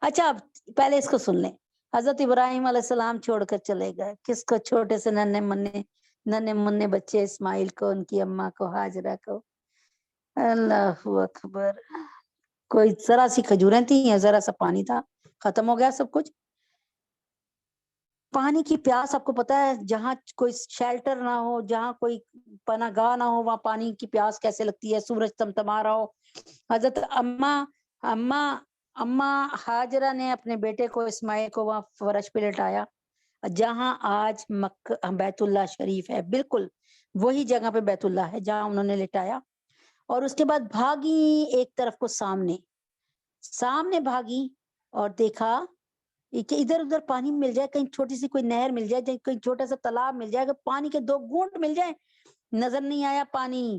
اچھا اب پہلے اس کو سن لیں، حضرت ابراہیم علیہ السلام چھوڑ کر چلے گئے، کس کو؟ چھوٹے سے ننے منے بچے اسماعیل کو، ان کی اماں کو ہاجرہ کو۔ اللہ اکبر، کوئی ذرا سی کھجوریں تھیں، ذرا سا پانی تھا، ختم ہو گیا سب کچھ۔ پانی کی پیاس آپ کو پتا ہے، جہاں کوئی شیلٹر نہ ہو، جہاں کوئی پناہ گاہ نہ ہو، وہاں پانی کی پیاس کیسے لگتی ہے، سورج تمتما رہا ہو۔ حضرت اما ہاجرہ نے اپنے بیٹے کو اسماعیل کو وہاں فرش پہ لٹایا، جہاں آج بیت اللہ شریف ہے، بالکل وہی جگہ پہ بیت اللہ ہے جہاں انہوں نے لٹایا۔ اور اس کے بعد بھاگی ایک طرف کو، سامنے بھاگی اور دیکھا کہ ادھر ادھر پانی مل جائے، کہیں چھوٹی سی کوئی نہر مل جائے، کہیں چھوٹا سا تالاب مل جائے، پانی کے 2 گھونٹ مل جائے۔ نظر نہیں آیا پانی۔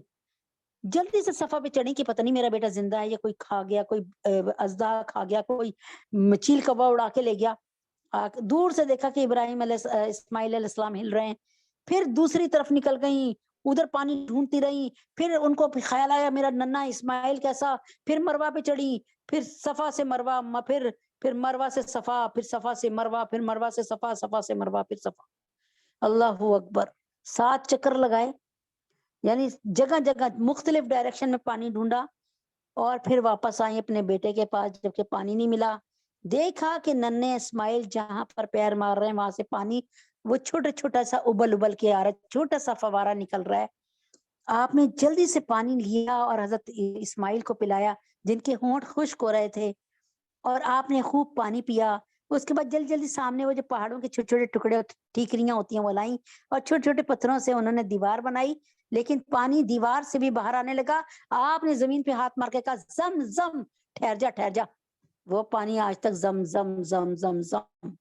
جلدی سے صفا پہ چڑھی کہ پتہ نہیں میرا بیٹا زندہ ہے یا کوئی کھا گیا، کوئی اژدہا کھا گیا، کوئی چیل کوا اڑا کے لے گیا۔ دور سے دیکھا کہ اسماعیل علیہ السلام ہل رہے ہیں، پھر دوسری طرف نکل گئیں، ادھر پانی ڈھونڈتی رہی، پھر ان کو خیال آیا میرا ننا اسماعیل کیسا، پھر مروہ پہ چڑھی، پھر صفا سے مروہ، پھر مروہ سے صفا، پھر صفا سے مروہ، پھر مروہ سے صفا، صفا سے مروہ، پھر صفا۔ اللہ اکبر، 7 چکر لگائے، یعنی جگہ جگہ مختلف ڈائریکشن میں پانی ڈھونڈا، اور پھر واپس آئے اپنے بیٹے کے پاس، جبکہ پانی نہیں ملا۔ دیکھا کہ ننے اسماعیل جہاں پر پیر مار رہے ہیں وہاں سے پانی وہ چھوٹا سا ابل کے آ رہا ہے، چھوٹا سا فوارہ نکل رہا ہے۔ آپ نے جلدی سے پانی لیا اور حضرت اسماعیل کو پلایا، جن کے ہونٹ خشک ہو رہے تھے، اور آپ نے خوب پانی پیا۔ اس کے بعد جلدی جلدی سامنے وہ جو پہاڑوں کے چھوٹے چھوٹے ٹکڑے ٹھیکریاں ہوتی ہیں وہ لائیں، اور چھوٹے چھوٹے پتھروں سے انہوں نے دیوار بنائی، لیکن پانی دیوار سے بھی باہر آنے لگا۔ آپ نے زمین پہ ہاتھ مار کے کہا زم زم، ٹھہر جا ٹھہر جا۔ وہ پانی آج تک زم زم زم زم زم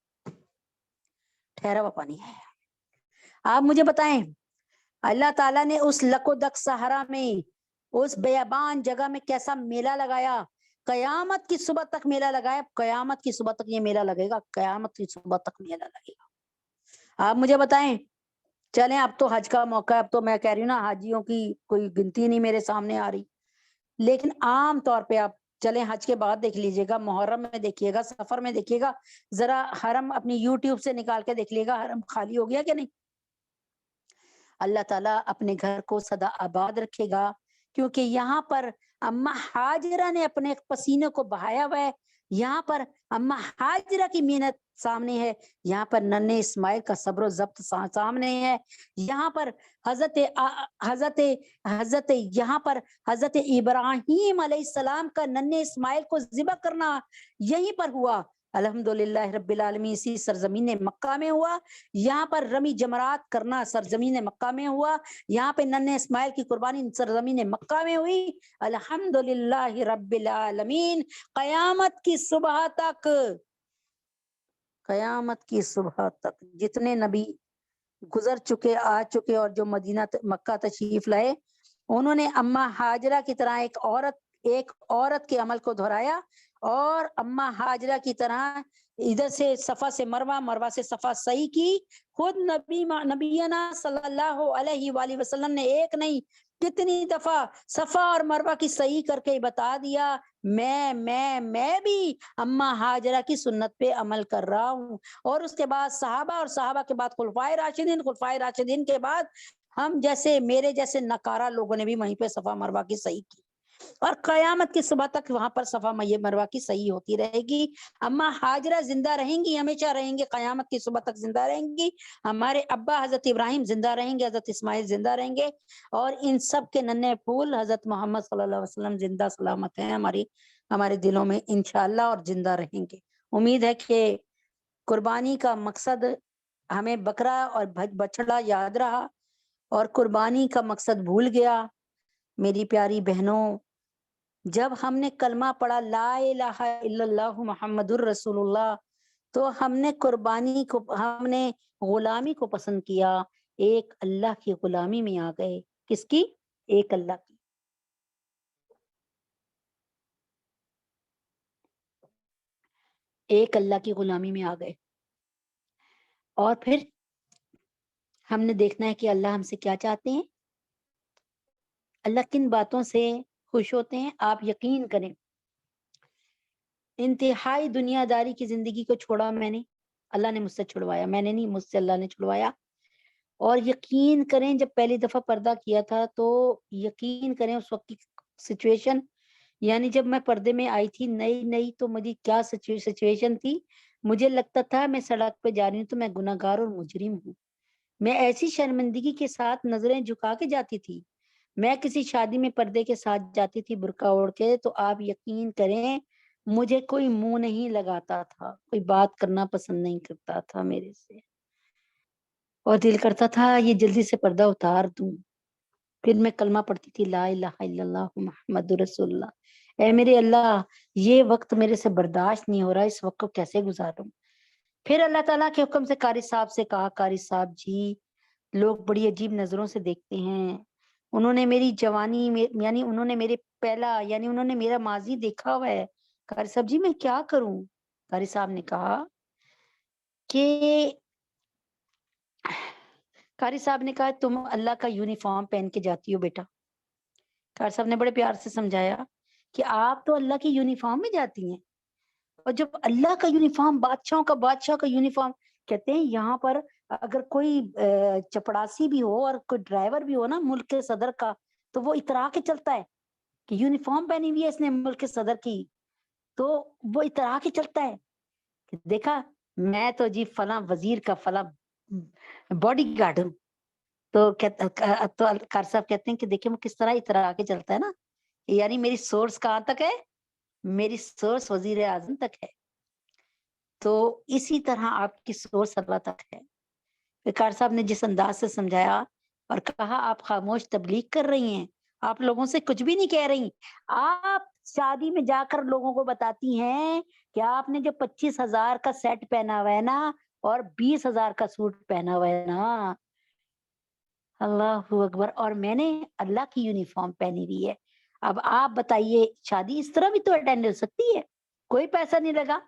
ٹھہرا ہوا پانی ہے۔ آپ مجھے بتائیں، اللہ تعالیٰ نے اس لک و دک صحرا میں، اس بیابان جگہ میں کیسا میلہ لگایا؟ قیامت کی صبح تک میلہ لگایا، قیامت کی صبح تک یہ میلہ لگے گا، قیامت کی صبح تک میلہ لگے گا۔ آپ مجھے بتائیں، چلیں اب تو حج کا موقع ہے، اب تو میں کہہ رہی ہوں نا، حاجیوں کی کوئی گنتی نہیں میرے سامنے آ رہی، لیکن عام طور پہ آپ چلیں حج کے بعد دیکھ لیجئے گا، محرم میں دیکھیے گا، سفر میں دیکھیے گا، ذرا حرم اپنی یوٹیوب سے نکال کے دیکھ لیے گا حرم خالی ہو گیا کہ نہیں۔ اللہ تعالیٰ اپنے گھر کو سدا آباد رکھے گا، کیونکہ یہاں پر اما ہاجرہ نے اپنے پسینے کو بہایا ہوا ہے، یہاں پر اما ہاجرہ کی محنت سامنے ہے، یہاں پر ننے اسماعیل کا صبر و ضبط سامنے ہے، یہاں پر یہاں پر حضرت ابراہیم علیہ السلام کا ننے اسماعیل کو ذبح کرنا یہیں پر ہوا۔ الحمدللہ رب العالمین اسی سرزمین مکہ میں ہوا. یہاں پر رمی جمرات کرنا سرزمین مکہ میں ہوا. یہاں پہ ننھے اسماعیل کی قربانی سرزمین مکہ میں ہوئی. الحمدللہ رب العالمین. قیامت کی صبح تک، قیامت کی صبح تک جتنے نبی گزر چکے آ چکے اور جو مدینہ مکہ تشریف لائے، انہوں نے اماں ہاجرہ کی طرح ایک عورت کے عمل کو دہرایا، اور اماں ہاجرہ کی طرح ادھر سے صفا سے مروہ، مروہ سے صفا صحیح کی. خود نبینا صلی اللہ علیہ وآلہ وسلم نے ایک نہیں کتنی دفعہ صفا اور مروہ کی صحیح کر کے بتا دیا میں بھی اماں ہاجرہ کی سنت پہ عمل کر رہا ہوں. اور اس کے بعد صحابہ، اور صحابہ کے بعد خلفائے راشدین، خلفائے راشدین کے بعد ہم جیسے میرے جیسے نکارہ لوگوں نے بھی وہیں پہ صفا مروہ کی صحیح کی، اور قیامت کی صبح تک وہاں پر صفا مروہ کی صحیح ہوتی رہے گی. اماں ہاجرہ زندہ رہیں گی، ہمیشہ رہیں گے، قیامت کی صبح تک زندہ رہیں گی. ہمارے ابا حضرت ابراہیم زندہ رہیں گے، حضرت اسماعیل زندہ رہیں گے، اور ان سب کے ننھے پھول حضرت محمد صلی اللہ علیہ وسلم زندہ سلامت ہیں ہمارے دلوں میں انشاءاللہ، اور زندہ رہیں گے. امید ہے کہ قربانی کا مقصد ہمیں بکرا اور بچڑا یاد رہا اور قربانی کا مقصد بھول گیا. میری پیاری بہنوں، جب ہم نے کلمہ پڑھا لا الہ الا اللہ محمد الرسول اللہ، تو ہم نے قربانی کو، ہم نے غلامی کو پسند کیا، ایک اللہ کی غلامی میں آ گئے. کس کی؟ ایک اللہ کی. ایک اللہ کی غلامی میں آ گئے. اور پھر ہم نے دیکھنا ہے کہ اللہ ہم سے کیا چاہتے ہیں، اللہ کن باتوں سے خوش ہوتے ہیں. آپ یقین کریں، انتہائی دنیا داری کی زندگی کو چھوڑا میں نے، اللہ نے مجھ سے چھڑوایا، میں نے نہیں، مجھ سے اللہ نے چھڑوایا. اور یقین کریں جب پہلی دفعہ پردہ کیا تھا تو یقین کریں اس وقت کی سچویشن، یعنی جب میں پردے میں آئی تھی نئی تو مجھے کیا سچویشن تھی. مجھے لگتا تھا میں سڑک پہ جا رہی ہوں تو میں گناہگار اور مجرم ہوں. میں ایسی شرمندگی کے ساتھ نظریں جھکا کے جاتی تھی. میں کسی شادی میں پردے کے ساتھ جاتی تھی برقع اوڑھ کے، تو آپ یقین کریں مجھے کوئی منہ نہیں لگاتا تھا، کوئی بات کرنا پسند نہیں کرتا تھا میرے سے، اور دل کرتا تھا یہ جلدی سے پردہ اتار دوں. پھر میں کلمہ پڑھتی تھی لا الہ الا اللہ محمد رسول اللہ. اے میرے اللہ، یہ وقت میرے سے برداشت نہیں ہو رہا، اس وقت کو کیسے گزاروں. پھر اللہ تعالیٰ کے حکم سے قاری صاحب سے کہا، قاری صاحب جی لوگ بڑی عجیب نظروں سے دیکھتے ہیں، انہوں نے میری جوانی یعنی انہوں نے میرے پہلا یعنی انہوں نے میرا ماضی دیکھا ہوا ہے، قاری صاحب جی میں کیا کروں. قاری صاحب نے کہا کہ قاری صاحب نے کہا تم اللہ کا یونیفارم پہن کے جاتی ہو بیٹا. قاری صاحب نے بڑے پیار سے سمجھایا کہ آپ تو اللہ کی یونیفارم میں جاتی ہیں، اور جب اللہ کا یونیفارم، بادشاہ کا یونیفارم، کہتے ہیں یہاں پر اگر کوئی چپڑاسی بھی ہو اور کوئی ڈرائیور بھی ہو نا ملک کے صدر کا، تو وہ اترا کے چلتا ہے کہ یونیفارم پہنی ہوئی ہے اس نے ملک کے صدر کی، تو وہ اترا کے چلتا ہے کہ دیکھا میں تو جی فلاں وزیر کا فلاں باڈی گارڈ ہوں. تو قاری صاحب کہتے ہیں کہ دیکھیں وہ کس طرح اترا کے چلتا ہے نا، یعنی میری سورس کہاں تک ہے، میری سورس وزیر اعظم تک ہے. تو اسی طرح آپ کی سورس اللہ تک ہے. وقار صاحب نے جس انداز سے سمجھایا اور کہا آپ خاموش تبلیغ کر رہی ہیں، آپ لوگوں سے کچھ بھی نہیں کہہ رہی، آپ شادی میں جا کر لوگوں کو بتاتی ہیں کہ آپ نے جو 25,000 کا سیٹ پہنا ہوا ہے نا اور 20,000 کا سوٹ پہنا ہوا ہے نا، اللہ اکبر، اور میں نے اللہ کی یونیفارم پہنی ہوئی ہے. اب آپ بتائیے شادی اس طرح بھی تو اٹینڈ ہو سکتی ہے، کوئی پیسہ نہیں لگا،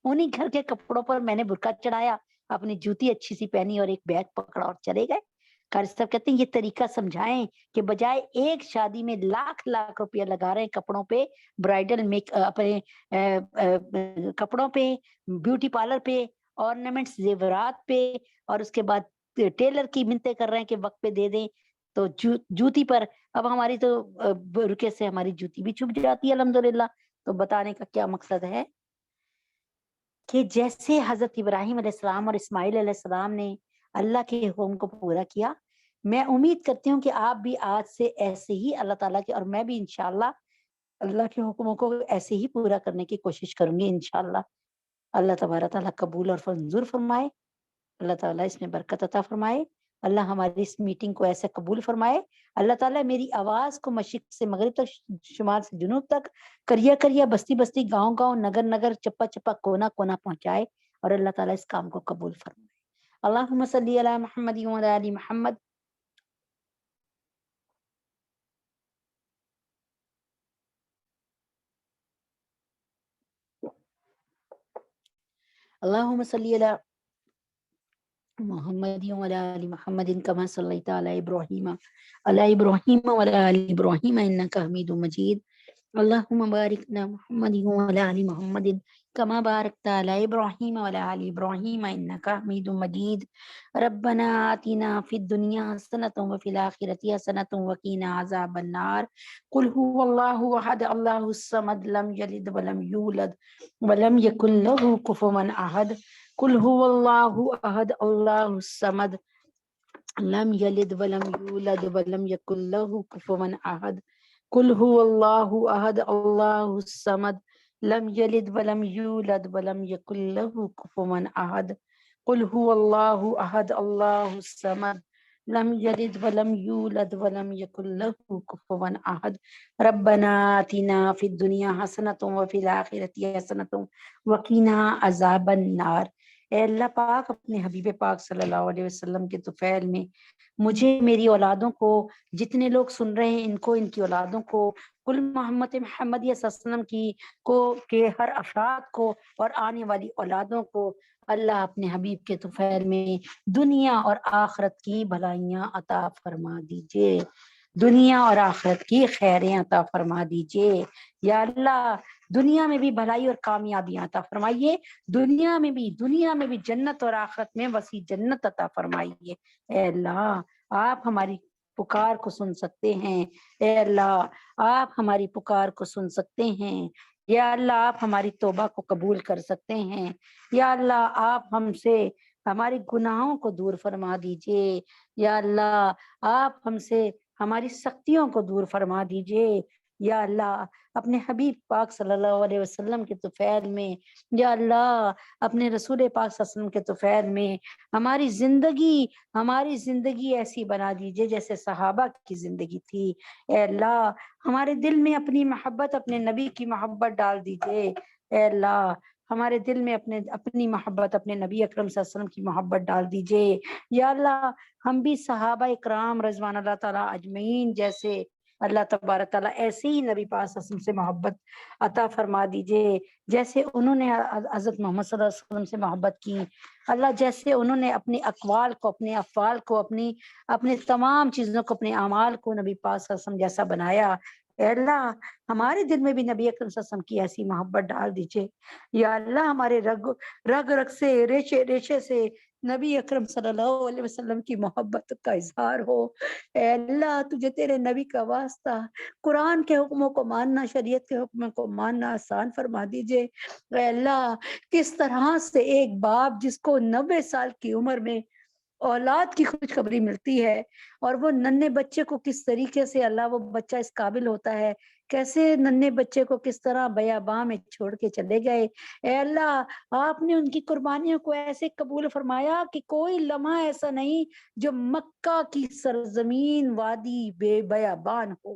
انہی گھر کے کپڑوں پر میں نے برقع چڑھایا، اپنی جوتی اچھی سی پہنی اور ایک بیگ پکڑا اور چلے گئے. قاری صاحب کہتے ہیں یہ طریقہ سمجھائیں کہ بجائے ایک شادی میں لاکھ روپیہ لگا رہے ہیں کپڑوں پہ، برائڈل میک اپنے کپڑوں پہ، بیوٹی پارلر پہ، ornaments زیورات پہ، اور اس کے بعد ٹیلر کی منتیں کر رہے ہیں کہ وقت پہ دے دیں، تو جوتی پر اب ہماری تو برقعے سے ہماری جوتی بھی چھپ جاتی ہے الحمدللہ. تو بتانے کا کیا مقصد ہے کہ جیسے حضرت ابراہیم علیہ السلام اور اسماعیل علیہ السلام نے اللہ کے حکم کو پورا کیا، میں امید کرتی ہوں کہ آپ بھی آج سے ایسے ہی اللہ تعالیٰ کے، اور میں بھی انشاءاللہ اللہ کے حکموں کو ایسے ہی پورا کرنے کی کوشش کروں گی انشاءاللہ. اللہ تبارک تعالیٰ قبول اور منظور فرمائے، اللہ تعالیٰ اس میں برکت عطا فرمائے، اللہ ہماری اس میٹنگ کو ایسے قبول فرمائے، اللہ تعالیٰ میری آواز کو مشرق سے مغرب تک، شمال سے جنوب تک، کریا کریا، بستی بستی، گاؤں گاؤں، نگر نگر، چپا چپا، کونا کونا پہنچائے، اور اللہ تعالیٰ اس کام کو قبول فرمائے۔ اللہم صلی علی محمد و علی آل محمد۔ اللہم صلی علی محمد وعلى آل محمد كما صليت على إبراهيم وعلى آل إبراهيم إنك حميد مجيد، اللهم بارك على محمد وعلى آل محمد كما باركت على إبراهيم وعلى آل إبراهيم إنك حميد مجيد، ربنا آتنا في الدنيا حسنة وفي الآخرة حسنة وقنا عذاب النار، قل هو الله أحد الله الصمد لم يلد ولم يولد ولم يكن له كفوا أحد، قل هو الله أحد الله الصمد لم يلد ولم يولد ولم يكن له كفوا أحد، قل هو الله أحد الله الصمد لم يلد ولم يولد ولم يكن له كفوا أحد، قل هو الله أحد الله الصمد لم يلد ولم يولد ولم يكن له كفوا أحد، ربنا آتنا في الدنيا حسنة وفي الآخرة حسنة وقنا عذاب النار۔ اے اللہ پاک، اپنے حبیب پاک صلی اللہ علیہ وسلم کے طفیل میں مجھے، میری اولادوں کو، جتنے لوگ سن رہے ہیں ان کو، ان کی اولادوں کو، کل محمد محمد صلی اللہ علیہ وسلم کی کو کے ہر افراد کو اور آنے والی اولادوں کو اللہ اپنے حبیب کے طفیل میں دنیا اور آخرت کی بھلائیاں عطا فرما دیجئے، دنیا اور آخرت کی خیریں عطا فرما دیجئے یا اللہ، دنیا میں بھی بھلائی اور کامیابیاں عطا فرمائیے، دنیا میں بھی جنت اور آخرت میں وسیع جنت عطا فرمائیے۔ اے اللہ، آپ ہماری پکار کو سن سکتے ہیں، اے اللہ آپ ہماری پکار کو سن سکتے ہیں، یا اللہ آپ ہماری توبہ کو قبول کر سکتے ہیں، یا اللہ آپ ہم سے ہماری گناہوں کو دور فرما دیجئے، یا اللہ آپ ہم سے ہماری سختیوں کو دور فرما دیجئے، یا اللہ اپنے حبیب پاک صلی اللہ علیہ وسلم کے طفیل میں، یا اللہ اپنے رسول پاک صلی اللہ علیہ وسلم کے طفیل میں ہماری زندگی ایسی بنا دیجئے جیسے صحابہ کی زندگی تھی، اے اللہ ہمارے دل میں اپنی محبت، اپنے نبی کی محبت ڈال دیجئے، اے اللہ ہمارے دل میں اپنی محبت، اپنے نبی اکرم صلی اللہ علیہ وسلم کی محبت ڈال دیجئے، یا اللہ ہم بھی صحابہ اکرام رضوان اللہ تعالیٰ اجمعین جیسے اللہ تبارک تعالیٰ ایسے ہی نبی پاک صلی اللہ علیہ وسلم سے محبت عطا فرما دیجئے جیسے انہوں نے حضرت محمد صلی اللہ علیہ وسلم سے محبت کی، اللہ جیسے انہوں نے اپنے اقوال کو، اپنے افعال کو، اپنے تمام چیزوں کو، اپنے اعمال کو نبی پاک صلی اللہ علیہ وسلم جیسا بنایا، اے اللہ ہمارے دل میں بھی نبی اکرم صلی اللہ علیہ وسلم کی ایسی محبت ڈال دیجئے، یا اللہ ہمارے رگ رگ سے، ریشے ریشے سے نبی اکرم صلی اللہ علیہ وسلم کی محبت کا اظہار ہو، اے اللہ تجھے تیرے نبی کا واسطہ قرآن کے حکموں کو ماننا، شریعت کے حکموں کو ماننا آسان فرما دیجئے، اے اللہ کس طرح سے ایک باپ جس کو 90 سال کی عمر میں اولاد کی خوشخبری ملتی ہے، اور وہ ننھے بچے کو کس طریقے سے اللہ وہ بچہ اس قابل ہوتا ہے، کیسے ننھے بچے کو کس طرح بیاباں میں چھوڑ کے چلے گئے، اے اللہ آپ نے ان کی قربانیوں کو ایسے قبول فرمایا کہ کوئی لمحہ ایسا نہیں جو مکہ کی سرزمین وادی بے بیابان ہو،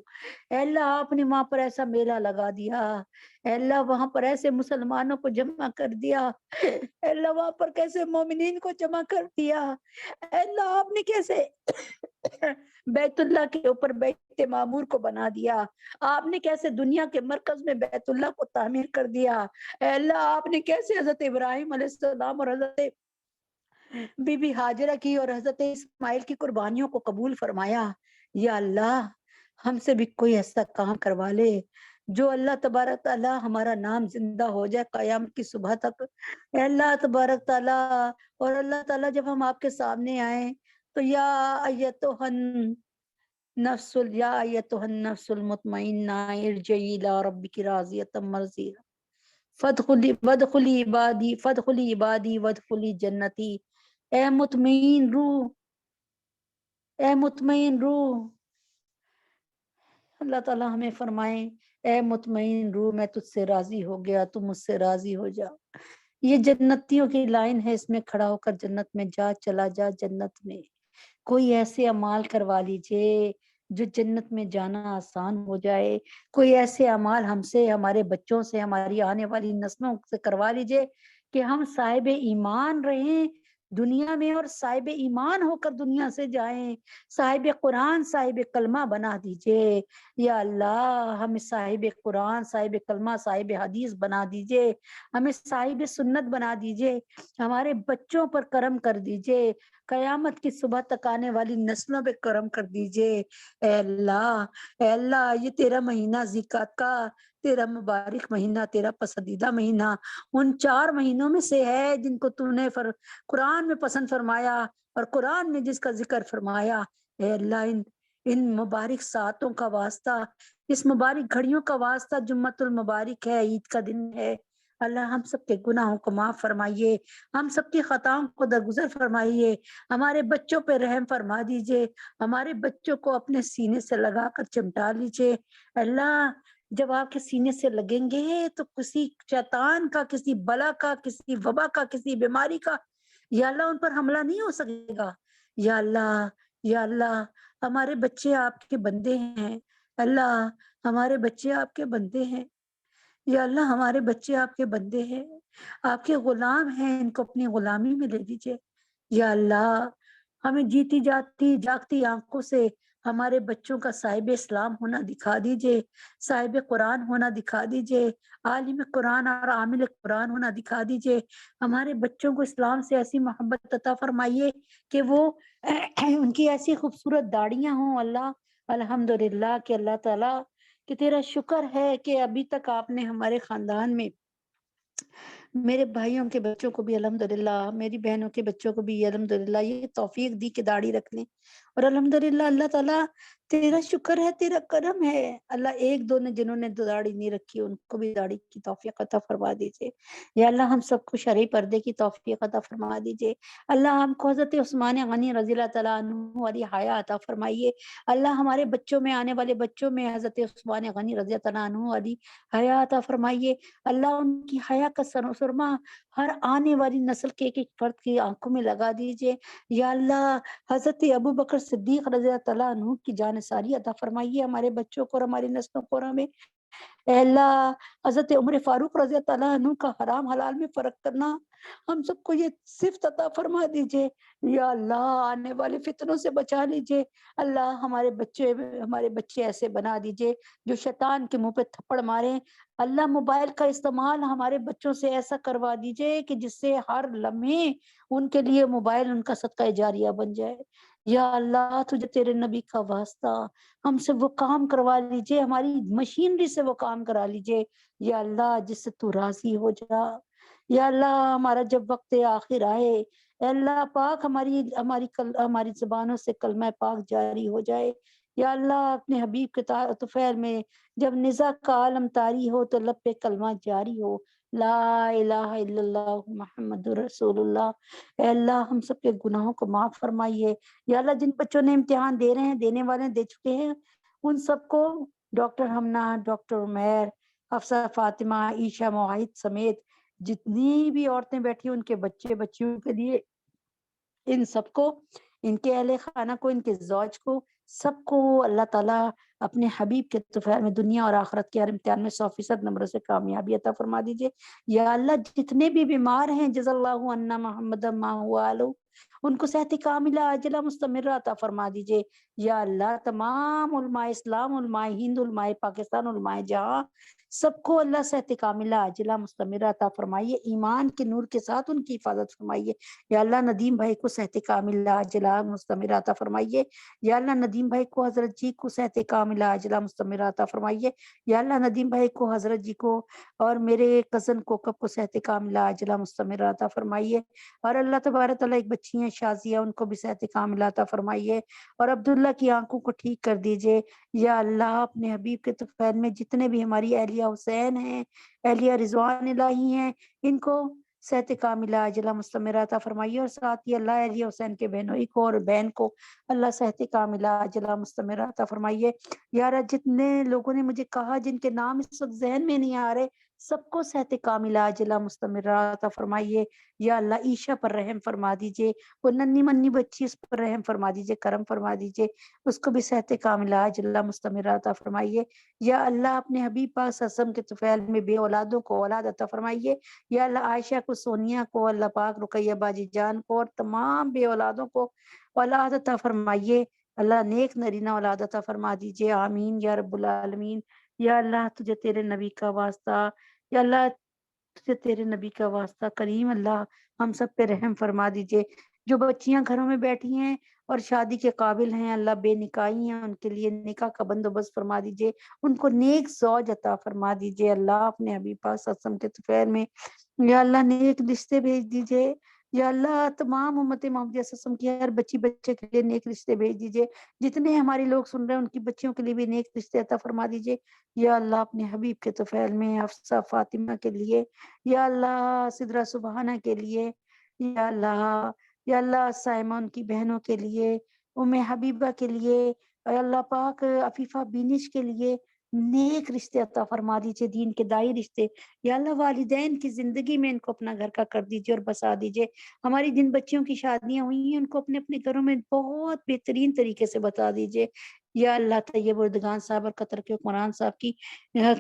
اے اللہ آپ نے وہاں پر ایسا میلہ لگا دیا، اے اللہ وہاں پر ایسے مسلمانوں کو جمع کر دیا، اے اللہ وہاں پر کیسے مومنین کو جمع کر دیا، اے اللہ آپ نے کیسے بیت اللہ کے اوپر بیت معمور کو بنا دیا، آپ نے کیسے دنیا کے مرکز میں بیت اللہ کو تعمیر کر دیا، اے اللہ آپ نے کیسے حضرت ابراہیم علیہ السلام اور حضرت بی بی ہاجرہ کی اور حضرت اسماعیل کی قربانیوں کو قبول فرمایا، یا اللہ ہم سے بھی کوئی ایسا کام کروا لے جو اللہ تبارک تعالیٰ ہمارا نام زندہ ہو جائے قیامت کی صبح تک، اے اللہ تبارک تعالیٰ، اور اللہ تعالیٰ جب ہم آپ کے سامنے آئیں تو یا ایتها النفس المطمئنہ ارجعی الی ربک راضیۃ مرضیہ فادخلی عبادی وادخلی جنتی، اے مطمئن روح، اے مطمئن روح، اللہ تعالیٰ ہمیں فرمائیں اے مطمئن روح میں تجھ سے راضی ہو گیا، تم مجھ سے راضی ہو جا، یہ جنتیوں کی لائن ہے، اس میں کھڑا ہو کر جنت میں جا، چلا جا جنت میں۔ کوئی ایسے اعمال کروا لیجئے جو جنت میں جانا آسان ہو جائے، کوئی ایسے اعمال ہم سے، ہمارے بچوں سے، ہماری آنے والی نسلوں سے کروا لیجئے کہ ہم صاحب ایمان رہیں دنیا میں، اور صاحب ایمان ہو کر دنیا سے جائیں، صاحب قرآن صاحب کلمہ بنا دیجئے یا اللہ، ہمیں صاحب قرآن صاحب کلمہ صاحب حدیث بنا دیجئے، ہمیں صاحب سنت بنا دیجئے، ہمارے بچوں پر کرم کر دیجئے، قیامت کی صبح تک آنے والی نسلوں پہ کرم کر دیجئے اے اللہ۔ اے اللہ، یہ تیرا مہینہ ذکات کا، تیرا مبارک مہینہ، تیرا پسندیدہ مہینہ ان 4 مہینوں میں سے ہے جن کو تو نے قرآن میں پسند فرمایا، اور قرآن میں جس کا ذکر فرمایا۔ اے اللہ، ان مبارک ساعتوں کا واسطہ، اس مبارک گھڑیوں کا واسطہ، جمعۃ المبارک ہے، عید کا دن ہے، اللہ ہم سب کے گناہوں کو معاف فرمائیے، ہم سب کی خطاؤں کو درگزر فرمائیے، ہمارے بچوں پہ رحم فرما دیجئے، ہمارے بچوں کو اپنے سینے سے لگا کر چمٹا لیجئے اللہ۔ جب آپ کے سینے سے لگیں گے تو کسی شیطان کا، کسی بلا کا، کسی وبا کا، کسی بیماری کا یا اللہ ان پر حملہ نہیں ہو سکے گا یا اللہ۔ یا اللہ، ہمارے بچے آپ کے بندے ہیں اللہ، ہمارے بچے آپ کے بندے ہیں یا اللہ، ہمارے بچے آپ کے بندے ہیں، آپ کے غلام ہیں، ان کو اپنی غلامی میں لے لیجئے یا اللہ۔ ہمیں جیتی جاتی جاگتی آنکھوں سے ہمارے بچوں کا صاحب اسلام ہونا دکھا دیجئے، صاحب قرآن ہونا دکھا دیجئے، عالم قرآن اور عامل قرآن ہونا دکھا دیجئے۔ ہمارے بچوں کو اسلام سے ایسی محبت عطا فرمائیے کہ وہ ان کی ایسی خوبصورت داڑیاں ہوں اللہ۔ الحمدللہ کہ اللہ تعالیٰ کہ تیرا شکر ہے کہ ابھی تک آپ نے ہمارے خاندان میں میرے بھائیوں کے بچوں کو بھی الحمدللہ، میری بہنوں کے بچوں کو بھی الحمدللہ یہ توفیق دی کہ داڑھی رکھ لیں، اور الحمدللہ اللہ تعالیٰ تیرا شکر ہے، تیرا کرم ہے اللہ۔ ایک دو نے جنہوں نے داڑھی نہیں رکھی ان کو بھی داڑھی کی توفیق عطا فرما دیجئے یا اللہ۔ ہم سب کو شرعی پردے کی توفیق عطا فرما دیجئے اللہ۔ ہم کو حضرت عثمان غنی رضی اللہ تعالیٰ عنہ والی حیا عطا فرمائیے اللہ۔ ہمارے بچوں میں، آنے والے بچوں میں حضرت عثمان غنی رضی اللہ تعالیٰ عنہ والی حیا عطا فرمائیے اللہ۔ ان کی حیا کا سرما ہر آنے والی نسل کے ایک ایک فرد کی آنکھوں میں لگا دیجئے یا اللہ۔ حضرت ابو بکر صدیق رضی اللہ تعالیٰ عنہ کی جانثاری عطا فرمائیے ہمارے بچوں کو اور ہماری نسلوں کو اور ہمیں اے اللہ۔ حضرت عمر فاروق رضی اللہ عنہ کا حرام حلال میں فرق کرنا ہم سب کو یہ صفت عطا فرما دیجئے یا اللہ۔ آنے والے فتنوں سے بچا لیجئے اللہ۔ ہمارے بچے ایسے بنا دیجئے جو شیطان کے منہ پہ تھپڑ مارے اللہ۔ موبائل کا استعمال ہمارے بچوں سے ایسا کروا دیجئے کہ جس سے ہر لمحے ان کے لیے موبائل ان کا صدقہ جاریہ بن جائے یا اللہ۔ تجھے تیرے نبی کا واسطہ ہم سے وہ کام کروا لیجئے، ہماری مشینری سے وہ کام کرا لیجئے یا اللہ جس سے تو راضی ہو جا یا اللہ۔ ہمارا جب وقت آخر آئے اے اللہ پاک، ہماری زبانوں سے کلمہ پاک جاری ہو جائے یا اللہ۔ اپنے حبیب کے طفیل میں جب نزا کا عالم طاری ہو تو لب پہ کلمہ جاری ہو لا الہ الا اللہ محمد رسول اللہ۔ اے اللہ ہم سب کے گناہوں کو معاف فرمائیے یا اللہ۔ جن بچوں نے امتحان دے رہے ہیں، دینے والے دے چکے ہیں، ان سب کو ڈاکٹر ہمنا، ڈاکٹر عمیر، افسر فاطمہ، عیشا معاہد سمیت جتنی بھی عورتیں بیٹھی ان کے بچے بچیوں کے لیے، ان سب کو، ان کے اہل خانہ کو، ان کے زوج کو، سب کو اللہ تعالیٰ اپنے حبیب کے طفیل میں دنیا اور آخرت کے ہر امتحان میں 100% نمبروں سے کامیابی عطا فرما دیجئے یا اللہ۔ جتنے بھی بیمار ہیں جزا اللہ عنا محمد ما هو آلو، ان کو صحت کاملہ عاجلہ مستمرہ عطا فرما دیجئے یا اللہ۔ تمام علماء اسلام، علماء ہند، علماء پاکستان، علماء جہاں، سب کو اللہ صحت کاملہ عاجلہ مستمرہ عطا فرمائیے، ایمان کے نور کے ساتھ ان کی حفاظت فرمائیے یا اللہ۔ ندیم بھائی کو صحت کاملہ عاجلہ مستمرہ عطا فرمائیے یا اللہ۔ ندیم بھائی کو، حضرت جی کو صحت کاملہ عاجلہ مستمرہ عطا فرمائیے یا اللہ۔ ندیم بھائی کو، حضرت جی کو اور میرے کزن کوکب کو صحت کاملہ عاجلہ مستمرہ عطا فرمائیے اور اللہ تبارک تعالیٰ ایک بچی ہیں شازیہ، ان کو بھی صحت کاملہ عطا فرمائیے اور عبداللہ کی آنکھوں کو ٹھیک کر دیجئے یا اللہ۔ اپنے حبیب کے طفیل میں جتنے بھی ہماری اہلیہ حسین ہیں، اہلیہ رضوان الہی ہیں، ان کو صحت کاملہ عاجلہ مستمرہ عطا فرمائیے اور ساتھ ہی اللہ اہلیہ حسین کے بہنوئی کو اور بہن کو اللہ صحت کاملہ عاجلہ مستمرہ عطا فرمائیے یا رب۔ جتنے لوگوں نے مجھے کہا جن کے نام اس وقت ذہن میں نہیں آ رہے، سب کو صحت کاملہ عاجلہ مستمرہ عطا فرمائیے۔ یا اللہ عیشا پر رحم فرما دیجئے، وہ ننھی منی بچی اس پر رحم فرما دیجئے، کرم فرما دیجئے، اس کو بھی صحت کاملہ عاجلہ مستمرہ عطا فرمائیے۔ یا اللہ اپنے حبیب پاک صلی اللہ علیہ وسلم کے طفیل میں بے اولادوں کو اولاد عطا فرمائیے۔ یا اللہ عائشہ کو، سونیا کو، اللہ پاک رقیہ باجی جان کو اور تمام بے اولادوں کو اولاد عطا فرمائیے۔ اللہ نیک نرینہ اولاد عطا فرما دیجئے، آمین یا رب العالمین۔ یا اللہ تجھے تیرے نبی کا واسطہ، یا اللہ تجھے تیرے نبی کا واسطہ کریم اللہ ہم سب پہ رحم فرما دیجئے۔ جو بچیاں گھروں میں بیٹھی ہیں اور شادی کے قابل ہیں، اللہ بے نکاحی ہیں، ان کے لیے نکاح کا بندوبست فرما دیجئے، ان کو نیک زوج عطا فرما دیجئے اللہ اپنے حبیب پاک صلی اللہ علیہ وسلم کے طفیل میں۔ یا اللہ نیک رشتے بھیج دیجئے، یا اللہ تمام امت محمدیہ صلی اللہ علیہ وسلم کی ہر بچی بچے کے لیے نیک رشتے بھیج دیجئے، جتنے ہمارے لوگ سن رہے ہیں ان کی بچیوں کے لیے بھی نیک رشتے عطا فرما دیجئے۔ یا اللہ اپنے حبیب کے طفیل میں حفصہ فاطمہ کے لیے، یا اللہ سدرہ سبحانہ کے لیے، یا اللہ، یا اللہ سائمہ ان کی بہنوں کے لیے، ام حبیبہ کے لیے، اے اللہ پاک عفیفہ بینش کے لیے نیک رشتے عطا فرما دیجئے، دین کے دائی رشتے۔ یا اللہ والدین کی زندگی میں ان کو اپنا گھر کا کر دیجئے اور بسا دیجئے۔ ہماری جن بچیوں کی شادیاں ہوئی ہیں ان کو اپنے اپنے گھروں میں بہت بہترین طریقے سے بتا دیجئے۔ یا اللہ طیب اردگان صاحب اور قطر کے حکمران صاحب کی،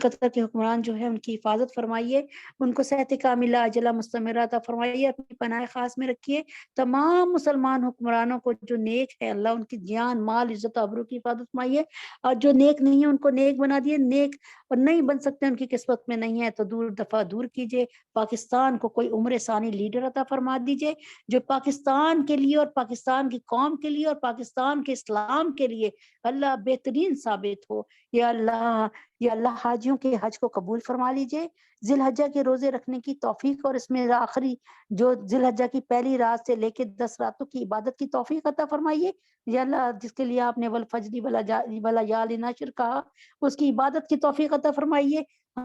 قطر کے حکمران جو ہے ان کی حفاظت فرمائیے، ان کو صحت کاملہ عاجلہ مستمرہ عطا فرمائیے، اپنی پناہ خاص میں رکھیے۔ تمام مسلمان حکمرانوں کو جو نیک ہے اللہ ان کی جان مال عزت آبرو کی حفاظت فرمائیے، اور جو نیک نہیں ہے ان کو نیک بنا دیے، نیک اور نہیں بن سکتے ان کی قسمت میں نہیں ہے تو دور دفع دور کیجئے۔ پاکستان کو کوئی عمر ثانی لیڈر عطا فرما دیجئے جو پاکستان کے لیے اور پاکستان کی قوم کے لیے اور پاکستان کے اسلام کے لیے اللہ بہترین ثابت ہو۔ یا اللہ، یا اللہ حاجیوں کے حج کو قبول فرما لیجئے، ذی الحجہ کے روزے رکھنے کی توفیق اور اس میں آخری جو ذی الحجہ کی پہلی رات سے لے کے 10 راتوں کی عبادت کی توفیق عطا فرمائیے۔ یا اللہ جس کے لیے آپ نے والفجر ولیال عشر کہا، اس کی عبادت کی توفیق عطا فرمائیے۔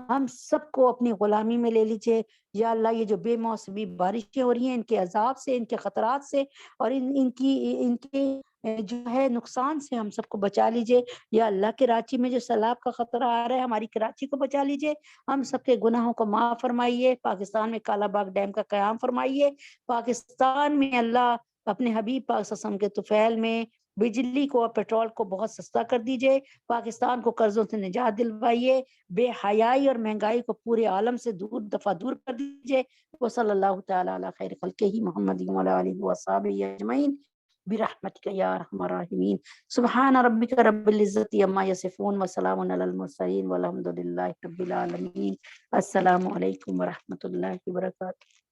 ہم سب کو اپنی غلامی میں لے لیجئے۔ یا اللہ یہ جو بے موسمی بارشیں ہو رہی ہیں ان کے عذاب سے، ان کے خطرات سے اور ان کے جو ہے نقصان سے ہم سب کو بچا لیجئے۔ یا اللہ کراچی میں جو سیلاب کا خطرہ آ رہا ہے ہماری کراچی کو بچا لیجئے، ہم سب کے گناہوں کو معاف فرمائیے، پاکستان میں کالا باغ ڈیم کا قیام فرمائیے، پاکستان میں اللہ اپنے حبیب پاک صلی اللہ علیہ وسلم کے طفیل میں بجلی کو اور پیٹرول کو بہت سستا کر دیجئے، پاکستان کو قرضوں سے نجات دلوائیے، بے حیائی اور مہنگائی کو پورے عالم سے دور دفع دور کر دیجئے۔ وصلی اللہ تعالی علی خیر خلقہ محمد وعلی آلہ وصحبہ اجمعین برحمتک یا ارحم الراحمین۔ سبحان ربک رب العزت عما یصفون وسلام علی المرسلین والحمد للہ رب العالمین۔ السلام علیکم ورحمۃ اللہ وبرکاتہ۔